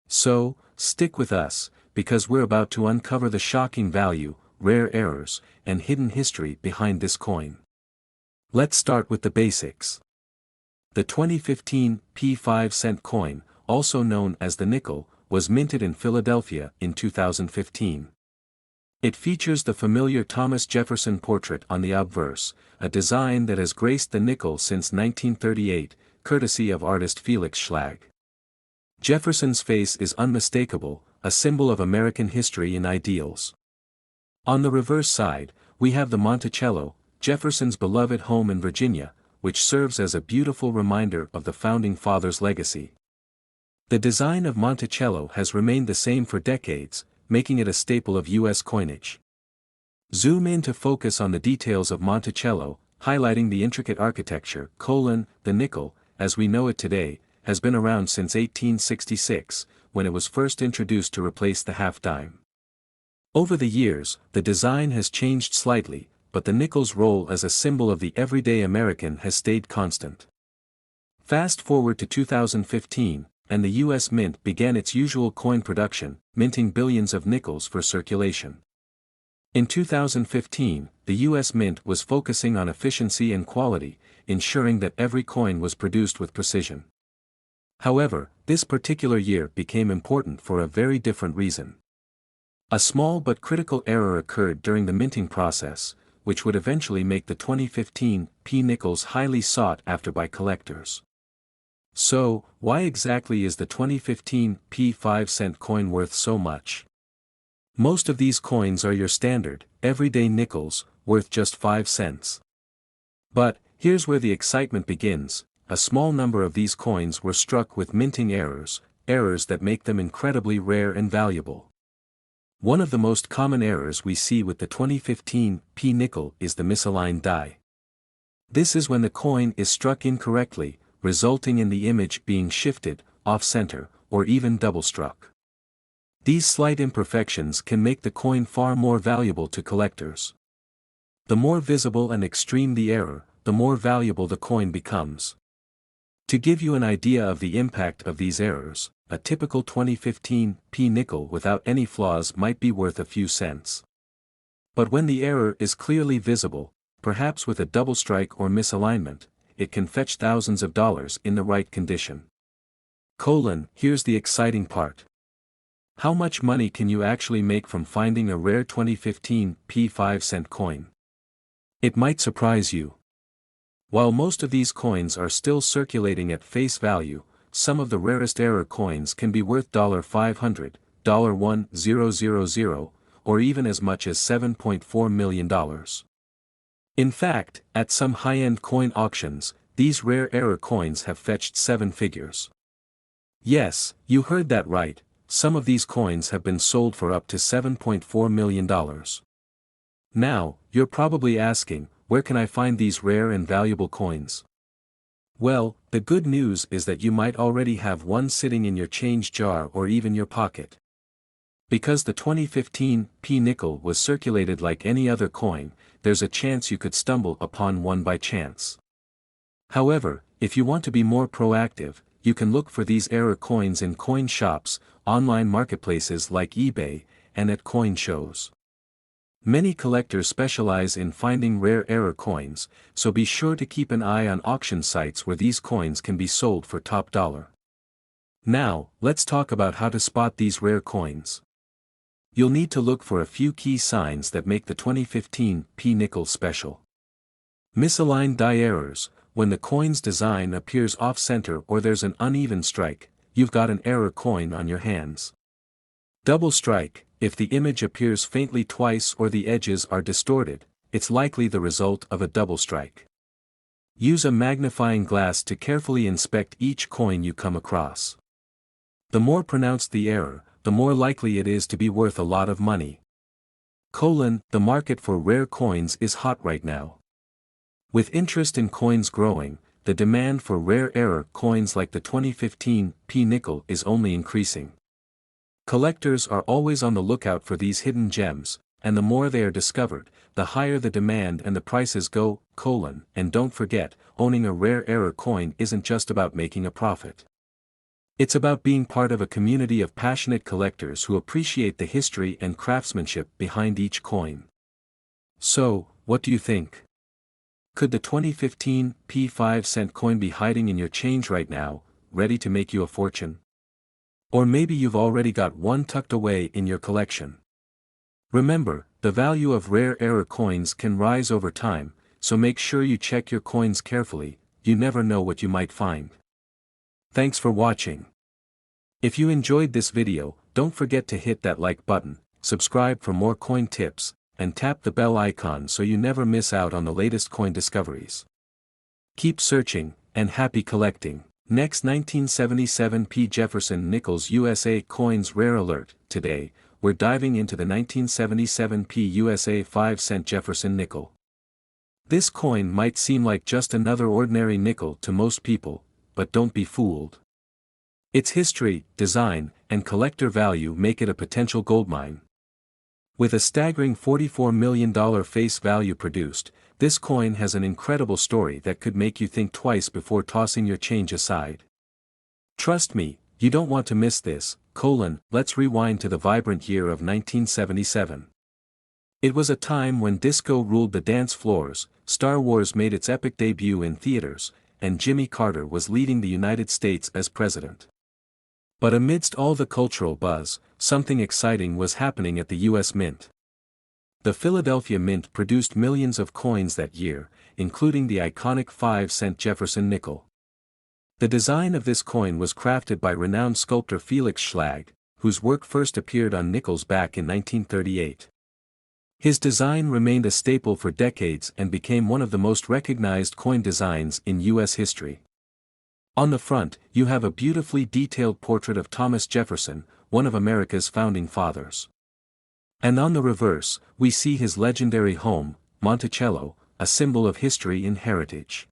So, stick with us, because we're about to uncover the shocking value, rare errors, and hidden history behind this coin. Let's start with the basics. The 2015 P 5-cent coin, also known as the nickel, was minted in Philadelphia in 2015. It features the familiar Thomas Jefferson portrait on the obverse, a design that has graced the nickel since 1938, courtesy of artist Felix Schlag. Jefferson's face is unmistakable, a symbol of American history and ideals. On the reverse side, we have the Monticello, Jefferson's beloved home in Virginia, which serves as a beautiful reminder of the Founding Fathers' legacy. The design of Monticello has remained the same for decades, making it a staple of U.S. coinage. Zoom in to focus on the details of Monticello, highlighting the intricate architecture. The nickel, as we know it today, has been around since 1866, when it was first introduced to replace the half-dime. Over the years, the design has changed slightly, but the nickel's role as a symbol of the everyday American has stayed constant. Fast forward to 2015, and the U.S. Mint began its usual coin production, minting billions of nickels for circulation. In 2015, the U.S. Mint was focusing on efficiency and quality, ensuring that every coin was produced with precision. However, this particular year became important for a very different reason. A small but critical error occurred during the minting process, which would eventually make the 2015 P nickels highly sought after by collectors. So, why exactly is the 2015 P 5-cent coin worth so much? Most of these coins are your standard, everyday nickels, worth just 5 cents. But, here's where the excitement begins. A small number of these coins were struck with minting errors that make them incredibly rare and valuable. One of the most common errors we see with the 2015 P nickel is the misaligned die. This is when the coin is struck incorrectly, resulting in the image being shifted, off-center, or even double-struck. These slight imperfections can make the coin far more valuable to collectors. The more visible and extreme the error, the more valuable the coin becomes. To give you an idea of the impact of these errors, a typical 2015 P nickel without any flaws might be worth a few cents. But when the error is clearly visible, perhaps with a double strike or misalignment, it can fetch thousands of dollars in the right condition. Here's the exciting part. How much money can you actually make from finding a rare 2015 P 5-cent coin? It might surprise you. While most of these coins are still circulating at face value, some of the rarest error coins can be worth $500, $1,000, or even as much as $7.4 million. In fact, at some high-end coin auctions, these rare error coins have fetched 7 figures. Yes, you heard that right, some of these coins have been sold for up to $7.4 million. Now, you're probably asking, where can I find these rare and valuable coins? Well, the good news is that you might already have one sitting in your change jar or even your pocket. Because the 2015 P nickel was circulated like any other coin, there's a chance you could stumble upon one by chance. However, if you want to be more proactive, you can look for these error coins in coin shops, online marketplaces like eBay, and at coin shows. Many collectors specialize in finding rare error coins, so be sure to keep an eye on auction sites where these coins can be sold for top dollar. Now, let's talk about how to spot these rare coins. You'll need to look for a few key signs that make the 2015 P nickel special. Misaligned die errors: when the coin's design appears off-center or there's an uneven strike, you've got an error coin on your hands. Double strike: if the image appears faintly twice or the edges are distorted, it's likely the result of a double strike. Use a magnifying glass to carefully inspect each coin you come across. The more pronounced the error, the more likely it is to be worth a lot of money. The market for rare coins is hot right now. With interest in coins growing, the demand for rare error coins like the 2015 P nickel is only increasing. Collectors are always on the lookout for these hidden gems, and the more they are discovered, the higher the demand and the prices go. And don't forget, owning a rare error coin isn't just about making a profit. It's about being part of a community of passionate collectors who appreciate the history and craftsmanship behind each coin. So, what do you think? Could the 2015 P 5-cent coin be hiding in your change right now, ready to make you a fortune? Or maybe you've already got one tucked away in your collection. Remember, the value of rare error coins can rise over time, so make sure you check your coins carefully. You never know what you might find. Thanks for watching. If you enjoyed this video, don't forget to hit that like button, subscribe for more coin tips, and tap the bell icon so you never miss out on the latest coin discoveries. Keep searching, and happy collecting. Next, 1977 P Jefferson Nickels USA coins rare alert. Today, we're diving into the 1977 P USA 5-cent Jefferson nickel. This coin might seem like just another ordinary nickel to most people, but don't be fooled. Its history, design, and collector value make it a potential goldmine. With a staggering $44 million face value produced, this coin has an incredible story that could make you think twice before tossing your change aside. Trust me, you don't want to miss this. Let's rewind to the vibrant year of 1977. It was a time when disco ruled the dance floors, Star Wars made its epic debut in theaters, and Jimmy Carter was leading the United States as president. But amidst all the cultural buzz, something exciting was happening at the U.S. Mint. The Philadelphia Mint produced millions of coins that year, including the iconic 5-cent Jefferson nickel. The design of this coin was crafted by renowned sculptor Felix Schlag, whose work first appeared on nickels back in 1938. His design remained a staple for decades and became one of the most recognized coin designs in U.S. history. On the front, you have a beautifully detailed portrait of Thomas Jefferson, one of America's founding fathers. And on the reverse, we see his legendary home, Monticello, a symbol of history and heritage.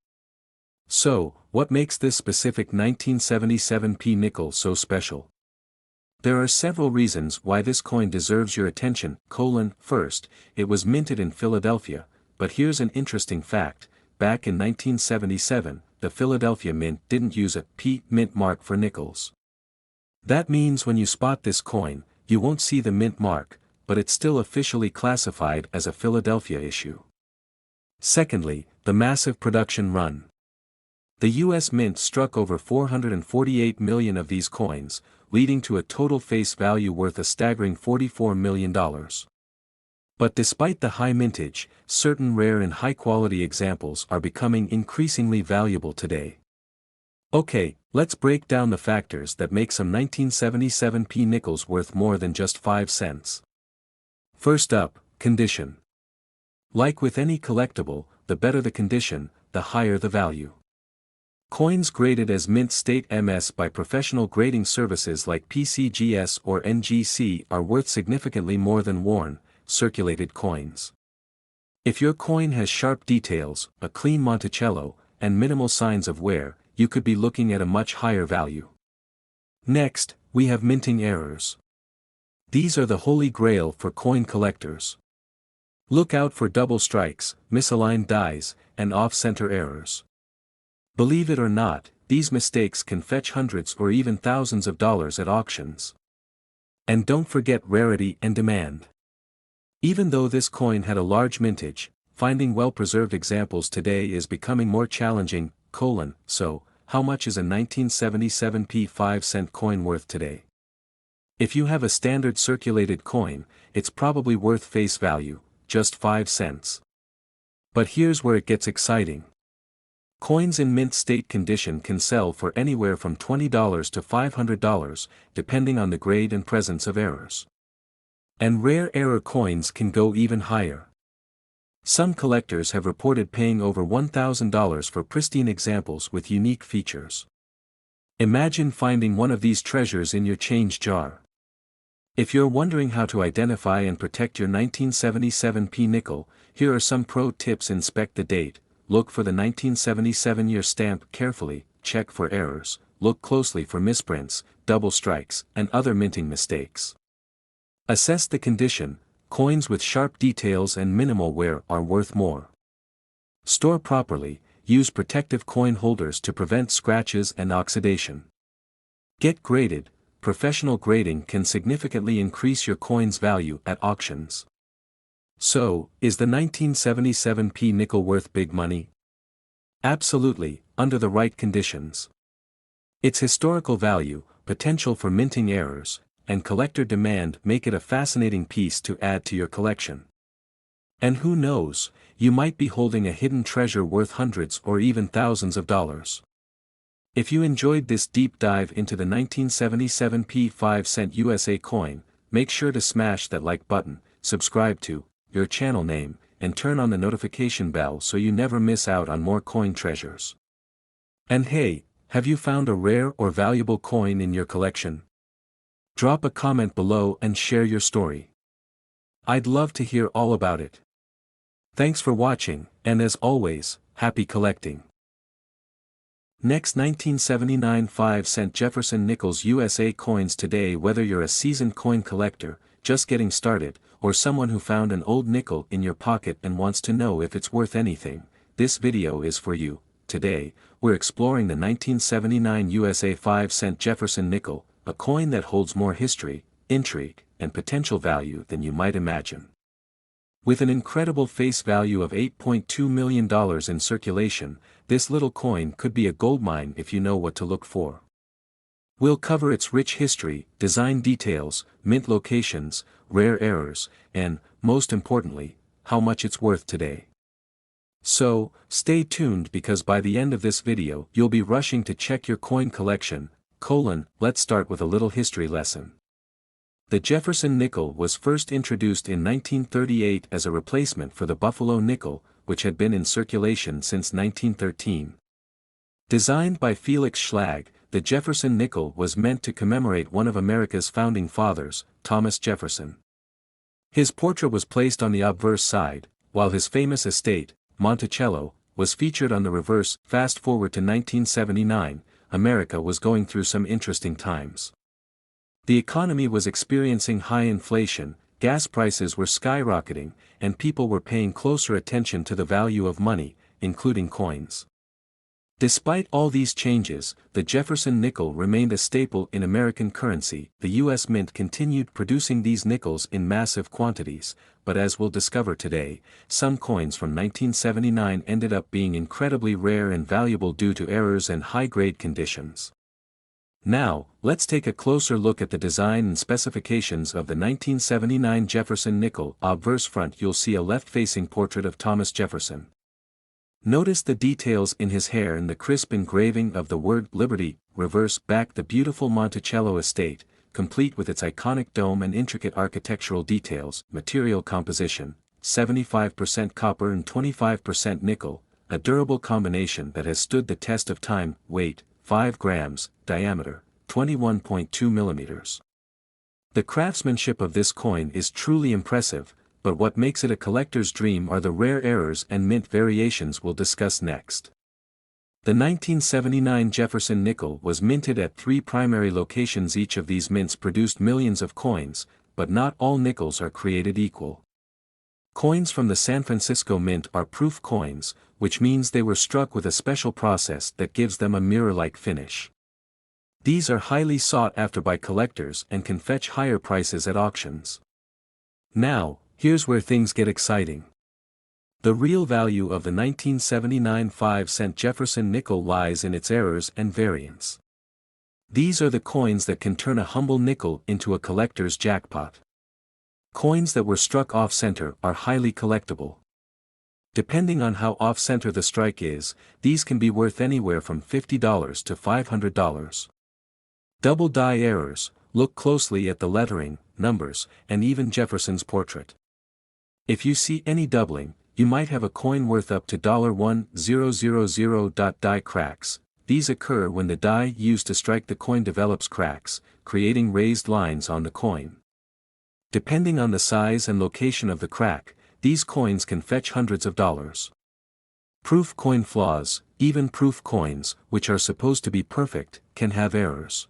So, what makes this specific 1977 P nickel so special? There are several reasons why this coin deserves your attention. First, it was minted in Philadelphia, but here's an interesting fact: back in 1977, the Philadelphia Mint didn't use a P mint mark for nickels. That means when you spot this coin, you won't see the mint mark, but it's still officially classified as a Philadelphia issue. Secondly, the massive production run. The U.S. Mint struck over 448 million of these coins, leading to a total face value worth a staggering $44 million. But despite the high mintage, certain rare and high-quality examples are becoming increasingly valuable today. Okay, let's break down the factors that make some 1977 P nickels worth more than just 5 cents. First up, condition. Like with any collectible, the better the condition, the higher the value. Coins graded as mint state MS by professional grading services like PCGS or NGC are worth significantly more than worn, circulated coins. If your coin has sharp details, a clean Monticello, and minimal signs of wear, you could be looking at a much higher value. Next, we have minting errors. These are the holy grail for coin collectors. Look out for double strikes, misaligned dies, and off-center errors. Believe it or not, these mistakes can fetch hundreds or even thousands of dollars at auctions. And don't forget rarity and demand. Even though this coin had a large mintage, finding well-preserved examples today is becoming more challenging. So, how much is a 1977 P 5-cent coin worth today? If you have a standard circulated coin, it's probably worth face value, just 5 cents. But here's where it gets exciting. Coins in mint state condition can sell for anywhere from $20 to $500, depending on the grade and presence of errors. And rare error coins can go even higher. Some collectors have reported paying over $1,000 for pristine examples with unique features. Imagine finding one of these treasures in your change jar. If you're wondering how to identify and protect your 1977 P nickel, here are some pro tips. Inspect the date, look for the 1977 year stamp carefully, check for errors, look closely for misprints, double strikes, and other minting mistakes. Assess the condition. Coins with sharp details and minimal wear are worth more. Store properly, use protective coin holders to prevent scratches and oxidation. Get graded. Professional grading can significantly increase your coin's value at auctions. So, is the 1977 P nickel worth big money? Absolutely, under the right conditions. Its historical value, potential for minting errors, and collector demand make it a fascinating piece to add to your collection. And who knows, you might be holding a hidden treasure worth hundreds or even thousands of dollars. If you enjoyed this deep dive into the 1977 P 5-cent USA coin, make sure to smash that like button, subscribe to your channel name, and turn on the notification bell so you never miss out on more coin treasures. And hey, have you found a rare or valuable coin in your collection? Drop a comment below and share your story. I'd love to hear all about it. Thanks for watching, and as always, happy collecting. Next, 1979 5-cent Jefferson Nickels USA coins today. Whether you're a seasoned coin collector, just getting started, or someone who found an old nickel in your pocket and wants to know if it's worth anything, this video is for you. Today, we're exploring the 1979 USA 5-cent Jefferson nickel, a coin that holds more history, intrigue, and potential value than you might imagine. With an incredible face value of $8.2 million in circulation, this little coin could be a goldmine if you know what to look for. We'll cover its rich history, design details, mint locations, rare errors, and, most importantly, how much it's worth today. So, stay tuned because by the end of this video you'll be rushing to check your coin collection. Let's start with a little history lesson. The Jefferson nickel was first introduced in 1938 as a replacement for the Buffalo nickel, which had been in circulation since 1913. Designed by Felix Schlag, the Jefferson nickel was meant to commemorate one of America's founding fathers, Thomas Jefferson. His portrait was placed on the obverse side, while his famous estate, Monticello, was featured on the reverse. Fast forward to 1979, America was going through some interesting times. The economy was experiencing high inflation, gas prices were skyrocketing, and people were paying closer attention to the value of money, including coins. Despite all these changes, the Jefferson nickel remained a staple in American currency. The U.S. Mint continued producing these nickels in massive quantities, but as we'll discover today, some coins from 1979 ended up being incredibly rare and valuable due to errors and high-grade conditions. Now, let's take a closer look at the design and specifications of the 1979 Jefferson nickel. Obverse front, you'll see a left-facing portrait of Thomas Jefferson. Notice the details in his hair and the crisp engraving of the word Liberty. Reverse back, the beautiful Monticello estate, complete with its iconic dome and intricate architectural details. Material composition, 75% copper and 25% nickel, a durable combination that has stood the test of time. Weight, 5 grams, diameter, 21.2 millimeters. The craftsmanship of this coin is truly impressive, but what makes it a collector's dream are the rare errors and mint variations we'll discuss next. The 1979 Jefferson nickel was minted at 3 primary locations. Each of these mints produced millions of coins, but not all nickels are created equal. Coins from the San Francisco Mint are proof coins, which means they were struck with a special process that gives them a mirror-like finish. These are highly sought after by collectors and can fetch higher prices at auctions. Now, here's where things get exciting. The real value of the 1979 5-cent Jefferson nickel lies in its errors and variants. These are the coins that can turn a humble nickel into a collector's jackpot. Coins that were struck off-center are highly collectible. Depending on how off-center the strike is, these can be worth anywhere from $50 to $500. Double die errors. Look closely at the lettering, numbers, and even Jefferson's portrait. If you see any doubling, you might have a coin worth up to $1,000. Die cracks. These occur when the die used to strike the coin develops cracks, creating raised lines on the coin. Depending on the size and location of the crack, these coins can fetch hundreds of dollars. Proof coin flaws. Even proof coins, which are supposed to be perfect, can have errors.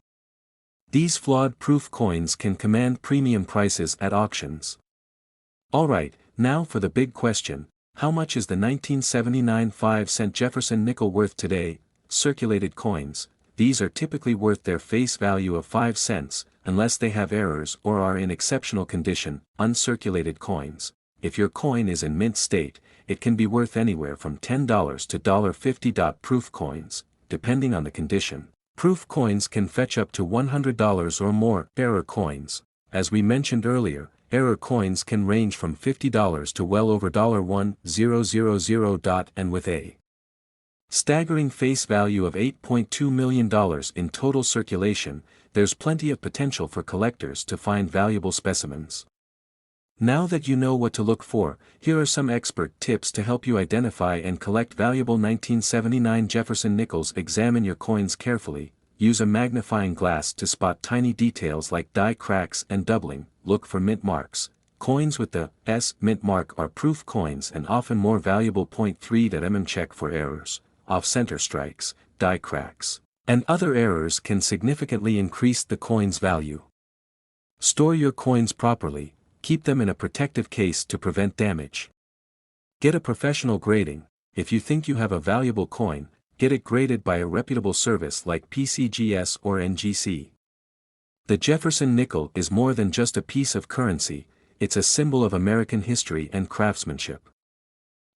These flawed proof coins can command premium prices at auctions. Alright, now for the big question: how much is the 1979 5-cent Jefferson nickel worth today? Circulated coins. These are typically worth their face value of 5 cents, unless they have errors or are in exceptional condition. Uncirculated coins. If your coin is in mint state, it can be worth anywhere from $10 to $50. Proof coins, depending on the condition. Proof coins can fetch up to $100 or more. Error coins. As we mentioned earlier, error coins can range from $50 to well over $1,000. And with a staggering face value of $8.2 million in total circulation, there's plenty of potential for collectors to find valuable specimens. Now that you know what to look for, here are some expert tips to help you identify and collect valuable 1979 Jefferson nickels. Examine your coins carefully. Use a magnifying glass to spot tiny details like die cracks and doubling. Look for mint marks. Coins with the S mint mark are proof coins and often more valuable. 3 mm. Check for errors. Off-center strikes, die cracks, and other errors can significantly increase the coin's value. Store your coins properly. Keep them in a protective case to prevent damage. Get a professional grading. If you think you have a valuable coin, get it graded by a reputable service like PCGS or NGC. The Jefferson nickel is more than just a piece of currency, it's a symbol of American history and craftsmanship.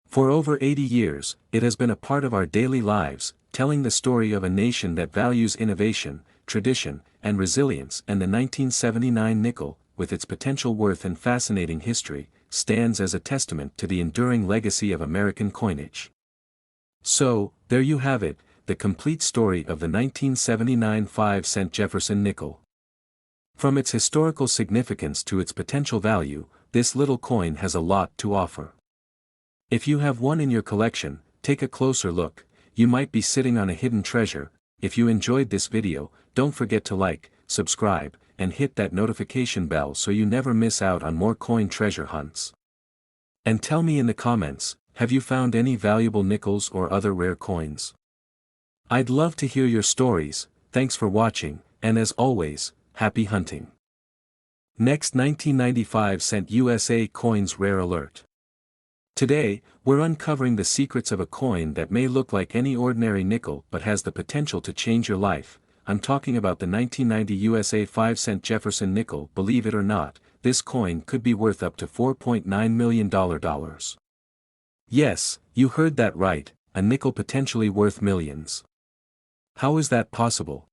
For over 80 years, it has been a part of our daily lives, telling the story of a nation that values innovation, tradition, and resilience. And the 1979 nickel, with its potential worth and fascinating history, stands as a testament to the enduring legacy of American coinage. So, there you have it, the complete story of the 1979 5-cent Jefferson nickel. From its historical significance to its potential value, this little coin has a lot to offer. If you have one in your collection, take a closer look. You might be sitting on a hidden treasure. If you enjoyed this video, don't forget to like, subscribe, and hit that notification bell so you never miss out on more coin treasure hunts. And tell me in the comments, have you found any valuable nickels or other rare coins? I'd love to hear your stories. Thanks for watching, and as always, happy hunting. Next, 1995-cent USA coins rare alert. Today, we're uncovering the secrets of a coin that may look like any ordinary nickel but has the potential to change your life. I'm talking about the 1990 USA 5-cent Jefferson nickel. Believe it or not, this coin could be worth up to $4.9 million. Yes, you heard that right, a nickel potentially worth millions. How is that possible?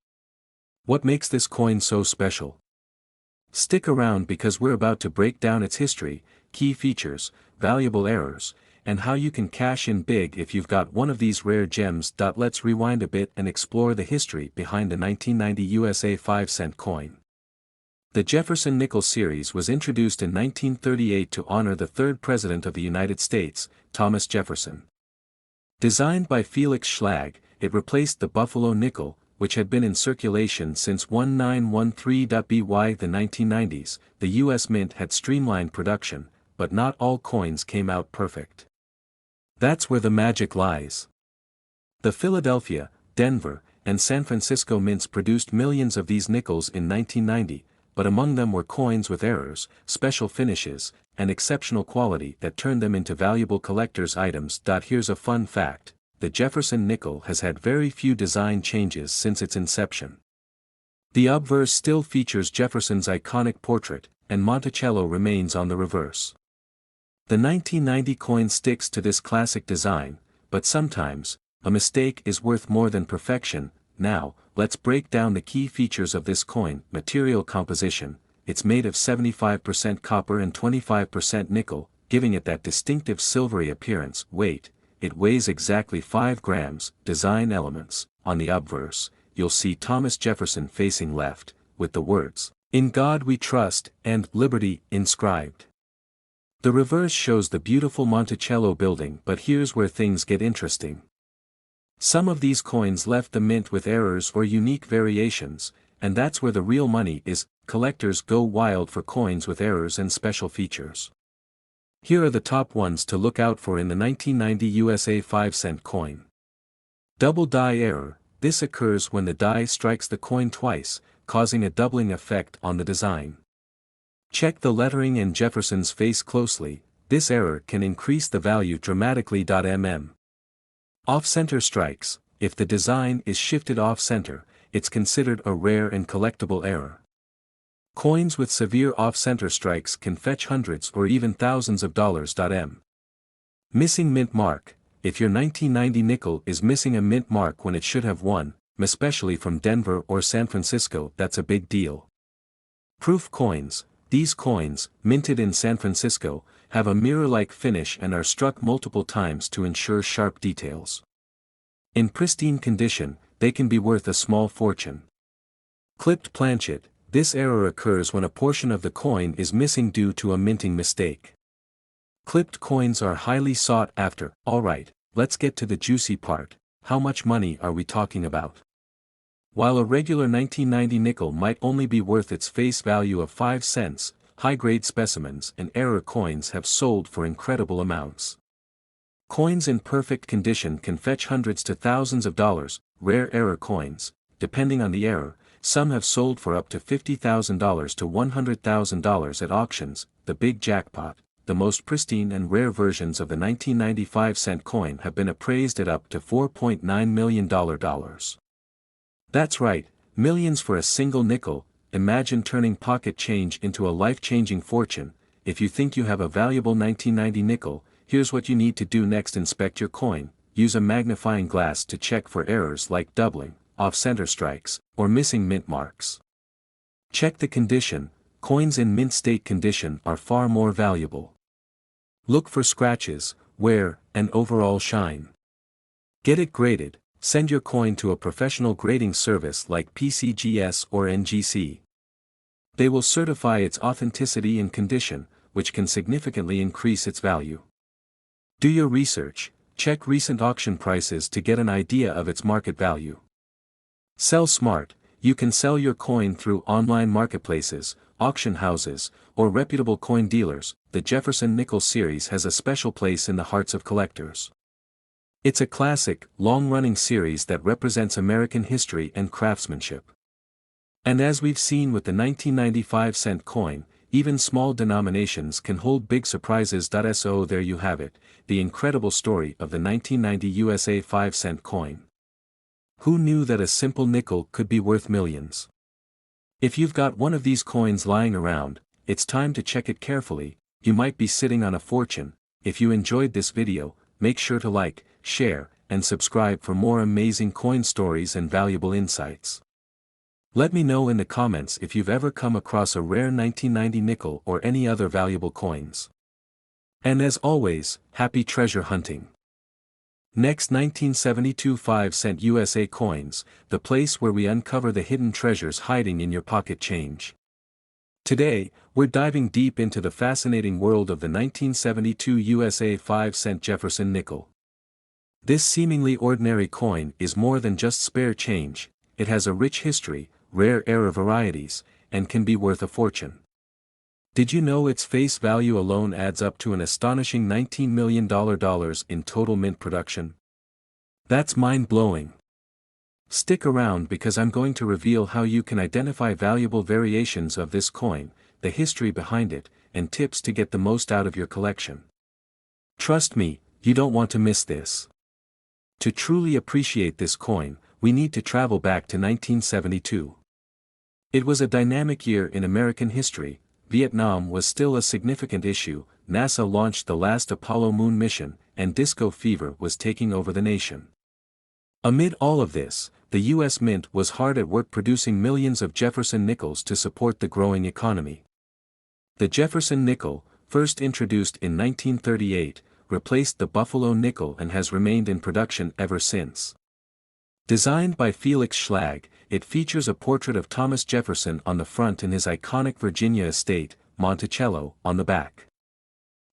What makes this coin so special? Stick around because we're about to break down its history, key features, valuable errors, and how you can cash in big if you've got one of these rare gems. Let's rewind a bit and explore the history behind the 1990 USA 5-cent coin. The Jefferson nickel series was introduced in 1938 to honor the third President of the United States, Thomas Jefferson. Designed by Felix Schlag, it replaced the Buffalo nickel, which had been in circulation since 1913. By the 1990s, the U.S. Mint had streamlined production, but not all coins came out perfect. That's where the magic lies. The Philadelphia, Denver, and San Francisco mints produced millions of these nickels in 1990, but among them were coins with errors, special finishes, and exceptional quality that turned them into valuable collector's items. Here's a fun fact: the Jefferson nickel has had very few design changes since its inception. The obverse still features Jefferson's iconic portrait, and Monticello remains on the reverse. The 1990 coin sticks to this classic design, but sometimes, a mistake is worth more than perfection. Now, let's break down the key features of this coin. Material composition: it's made of 75% copper and 25% nickel, giving it that distinctive silvery appearance. Weight: it weighs exactly 5 grams. Design elements: on the obverse, you'll see Thomas Jefferson facing left, with the words, "In God We Trust," and "Liberty" inscribed. The reverse shows the beautiful Monticello building, but here's where things get interesting. Some of these coins left the mint with errors or unique variations, and that's where the real money is. Collectors go wild for coins with errors and special features. Here are the top ones to look out for in the 1990 USA 5-cent coin. Double die error: this occurs when the die strikes the coin twice, causing a doubling effect on the design. Check the lettering and Jefferson's face closely, this error can increase the value dramatically. Off-center strikes: if the design is shifted off-center, it's considered a rare and collectible error. Coins with severe off-center strikes can fetch hundreds or even thousands of dollars. Missing mint mark: if your 1990 nickel is missing a mint mark when it should have one, especially from Denver or San Francisco, that's a big deal. Proof coins: these coins, minted in San Francisco, have a mirror-like finish and are struck multiple times to ensure sharp details. In pristine condition, they can be worth a small fortune. Clipped planchet: this error occurs when a portion of the coin is missing due to a minting mistake. Clipped coins are highly sought after. Alright, let's get to the juicy part. How much money are we talking about? While a regular 1990 nickel might only be worth its face value of 5 cents, high-grade specimens and error coins have sold for incredible amounts. Coins in perfect condition can fetch hundreds to thousands of dollars. Rare error coins, depending on the error, some have sold for up to $50,000 to $100,000 at auctions. The big jackpot: the most pristine and rare versions of the 1995-cent coin have been appraised at up to $4.9 million. That's right, millions for a single nickel. Imagine turning pocket change into a life-changing fortune. If you think you have a valuable 1990 nickel, here's what you need to do next: inspect your coin. Use a magnifying glass to check for errors like doubling, off-center strikes, or missing mint marks. Check the condition: coins in mint state condition are far more valuable. Look for scratches, wear, and overall shine. Get it graded. Send your coin to a professional grading service like PCGS or NGC. They will certify its authenticity and condition, which can significantly increase its value. Do your research. Check recent auction prices to get an idea of its market value. Sell smart: you can sell your coin through online marketplaces, auction houses, or reputable coin dealers. The Jefferson Nickel series has a special place in the hearts of collectors. It's a classic, long-running series that represents American history and craftsmanship. And as we've seen with the 1995-cent coin, even small denominations can hold big surprises. So there you have it, the incredible story of the 1990 USA 5-cent coin. Who knew that a simple nickel could be worth millions? If you've got one of these coins lying around, it's time to check it carefully. You might be sitting on a fortune. If you enjoyed this video, make sure to like, share, and subscribe for more amazing coin stories and valuable insights. Let me know in the comments if you've ever come across a rare 1990 nickel or any other valuable coins. And as always, happy treasure hunting! Next, 1972 5-cent USA coins, the place where we uncover the hidden treasures hiding in your pocket change. Today, we're diving deep into the fascinating world of the 1972 USA 5-cent Jefferson nickel. This seemingly ordinary coin is more than just spare change. It has a rich history, rare error varieties, and can be worth a fortune. Did you know its face value alone adds up to an astonishing $19 million in total mint production? That's mind-blowing. Stick around because I'm going to reveal how you can identify valuable variations of this coin, the history behind it, and tips to get the most out of your collection. Trust me, you don't want to miss this. To truly appreciate this coin, we need to travel back to 1972. It was a dynamic year in American history. Vietnam was still a significant issue, NASA launched the last Apollo moon mission, and disco fever was taking over the nation. Amid all of this, the U.S. Mint was hard at work producing millions of Jefferson nickels to support the growing economy. The Jefferson nickel, first introduced in 1938, replaced the Buffalo nickel and has remained in production ever since. Designed by Felix Schlag, it features a portrait of Thomas Jefferson on the front and his iconic Virginia estate, Monticello, on the back.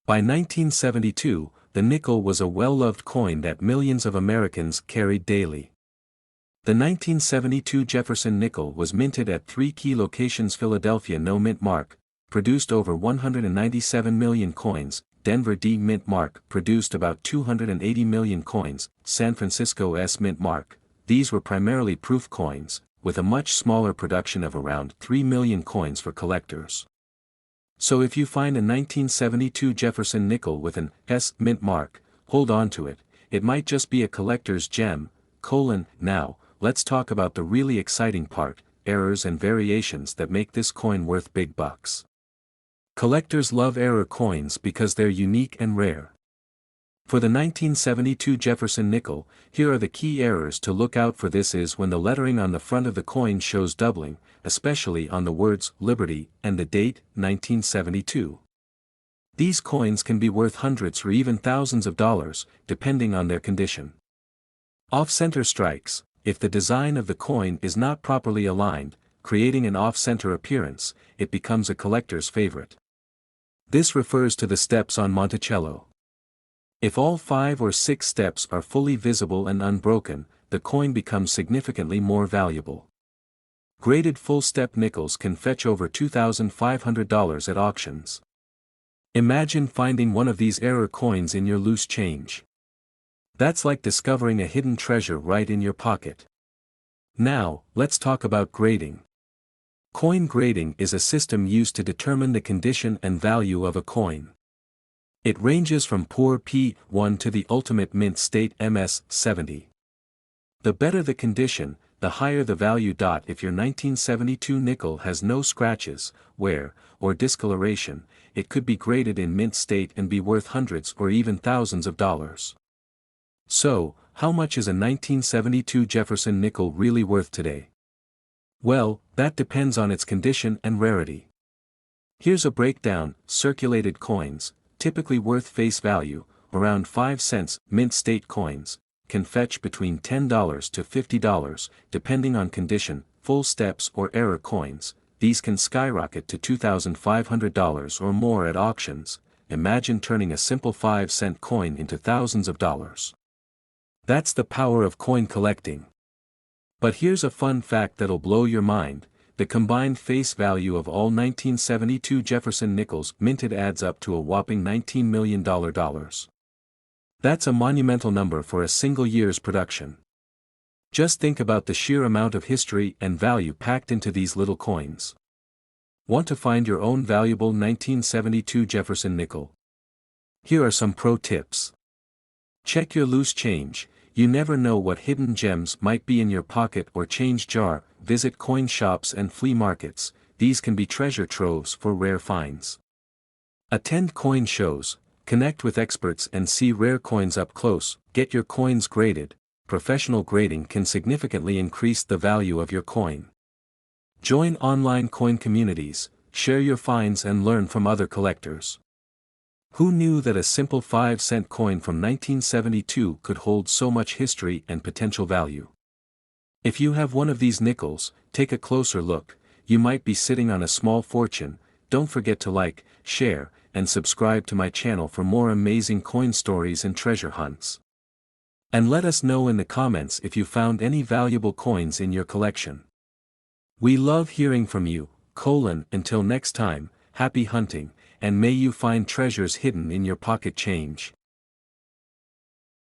By 1972, the nickel was a well-loved coin that millions of Americans carried daily. The 1972 Jefferson nickel was minted at 3 key locations: Philadelphia No Mint Mark, produced over 197 million coins, Denver D Mint Mark produced about 280 million coins, San Francisco S Mint Mark. These were primarily proof coins, with a much smaller production of around 3 million coins for collectors. So if you find a 1972 Jefferson nickel with an S Mint Mark, hold on to it, it might just be a collector's gem. Now, let's talk about the really exciting part, errors and variations that make this coin worth big bucks. Collectors love error coins because they're unique and rare. For the 1972 Jefferson nickel, here are the key errors to look out for. This is when the lettering on the front of the coin shows doubling, especially on the words Liberty and the date, 1972. These coins can be worth hundreds or even thousands of dollars, depending on their condition. Off-center strikes: if the design of the coin is not properly aligned, creating an off-center appearance, it becomes a collector's favorite. This refers to the steps on Monticello. If all 5 or 6 steps are fully visible and unbroken, the coin becomes significantly more valuable. Graded full-step nickels can fetch over $2,500 at auctions. Imagine finding one of these error coins in your loose change. That's like discovering a hidden treasure right in your pocket. Now, let's talk about grading. Coin grading is a system used to determine the condition and value of a coin. It ranges from poor P1 to the ultimate mint state MS70. The better the condition, the higher the value. If your 1972 nickel has no scratches, wear, or discoloration, it could be graded in mint state and be worth hundreds or even thousands of dollars. So, how much is a 1972 Jefferson nickel really worth today? Well, that depends on its condition and rarity. Here's a breakdown: circulated coins, typically worth face value, around 5 cents, mint state coins, can fetch between $10 to $50, depending on condition. Full steps or error coins, these can skyrocket to $2,500 or more at auctions. Imagine turning a simple 5-cent coin into thousands of dollars. That's the power of coin collecting. But here's a fun fact that'll blow your mind: the combined face value of all 1972 Jefferson nickels minted adds up to a whopping $19 million. That's a monumental number for a single year's production. Just think about the sheer amount of history and value packed into these little coins. Want to find your own valuable 1972 Jefferson nickel? Here are some pro tips. Check your loose change. You never know what hidden gems might be in your pocket or change jar. Visit coin shops and flea markets, these can be treasure troves for rare finds. Attend coin shows, connect with experts and see rare coins up close. Get your coins graded. Professional grading can significantly increase the value of your coin. Join online coin communities, share your finds and learn from other collectors. Who knew that a simple 5-cent coin from 1972 could hold so much history and potential value? If you have one of these nickels, take a closer look. You might be sitting on a small fortune. Don't forget to like, share, and subscribe to my channel for more amazing coin stories and treasure hunts. And let us know in the comments if you found any valuable coins in your collection. We love hearing from you. Until next time, happy hunting, and may you find treasures hidden in your pocket change.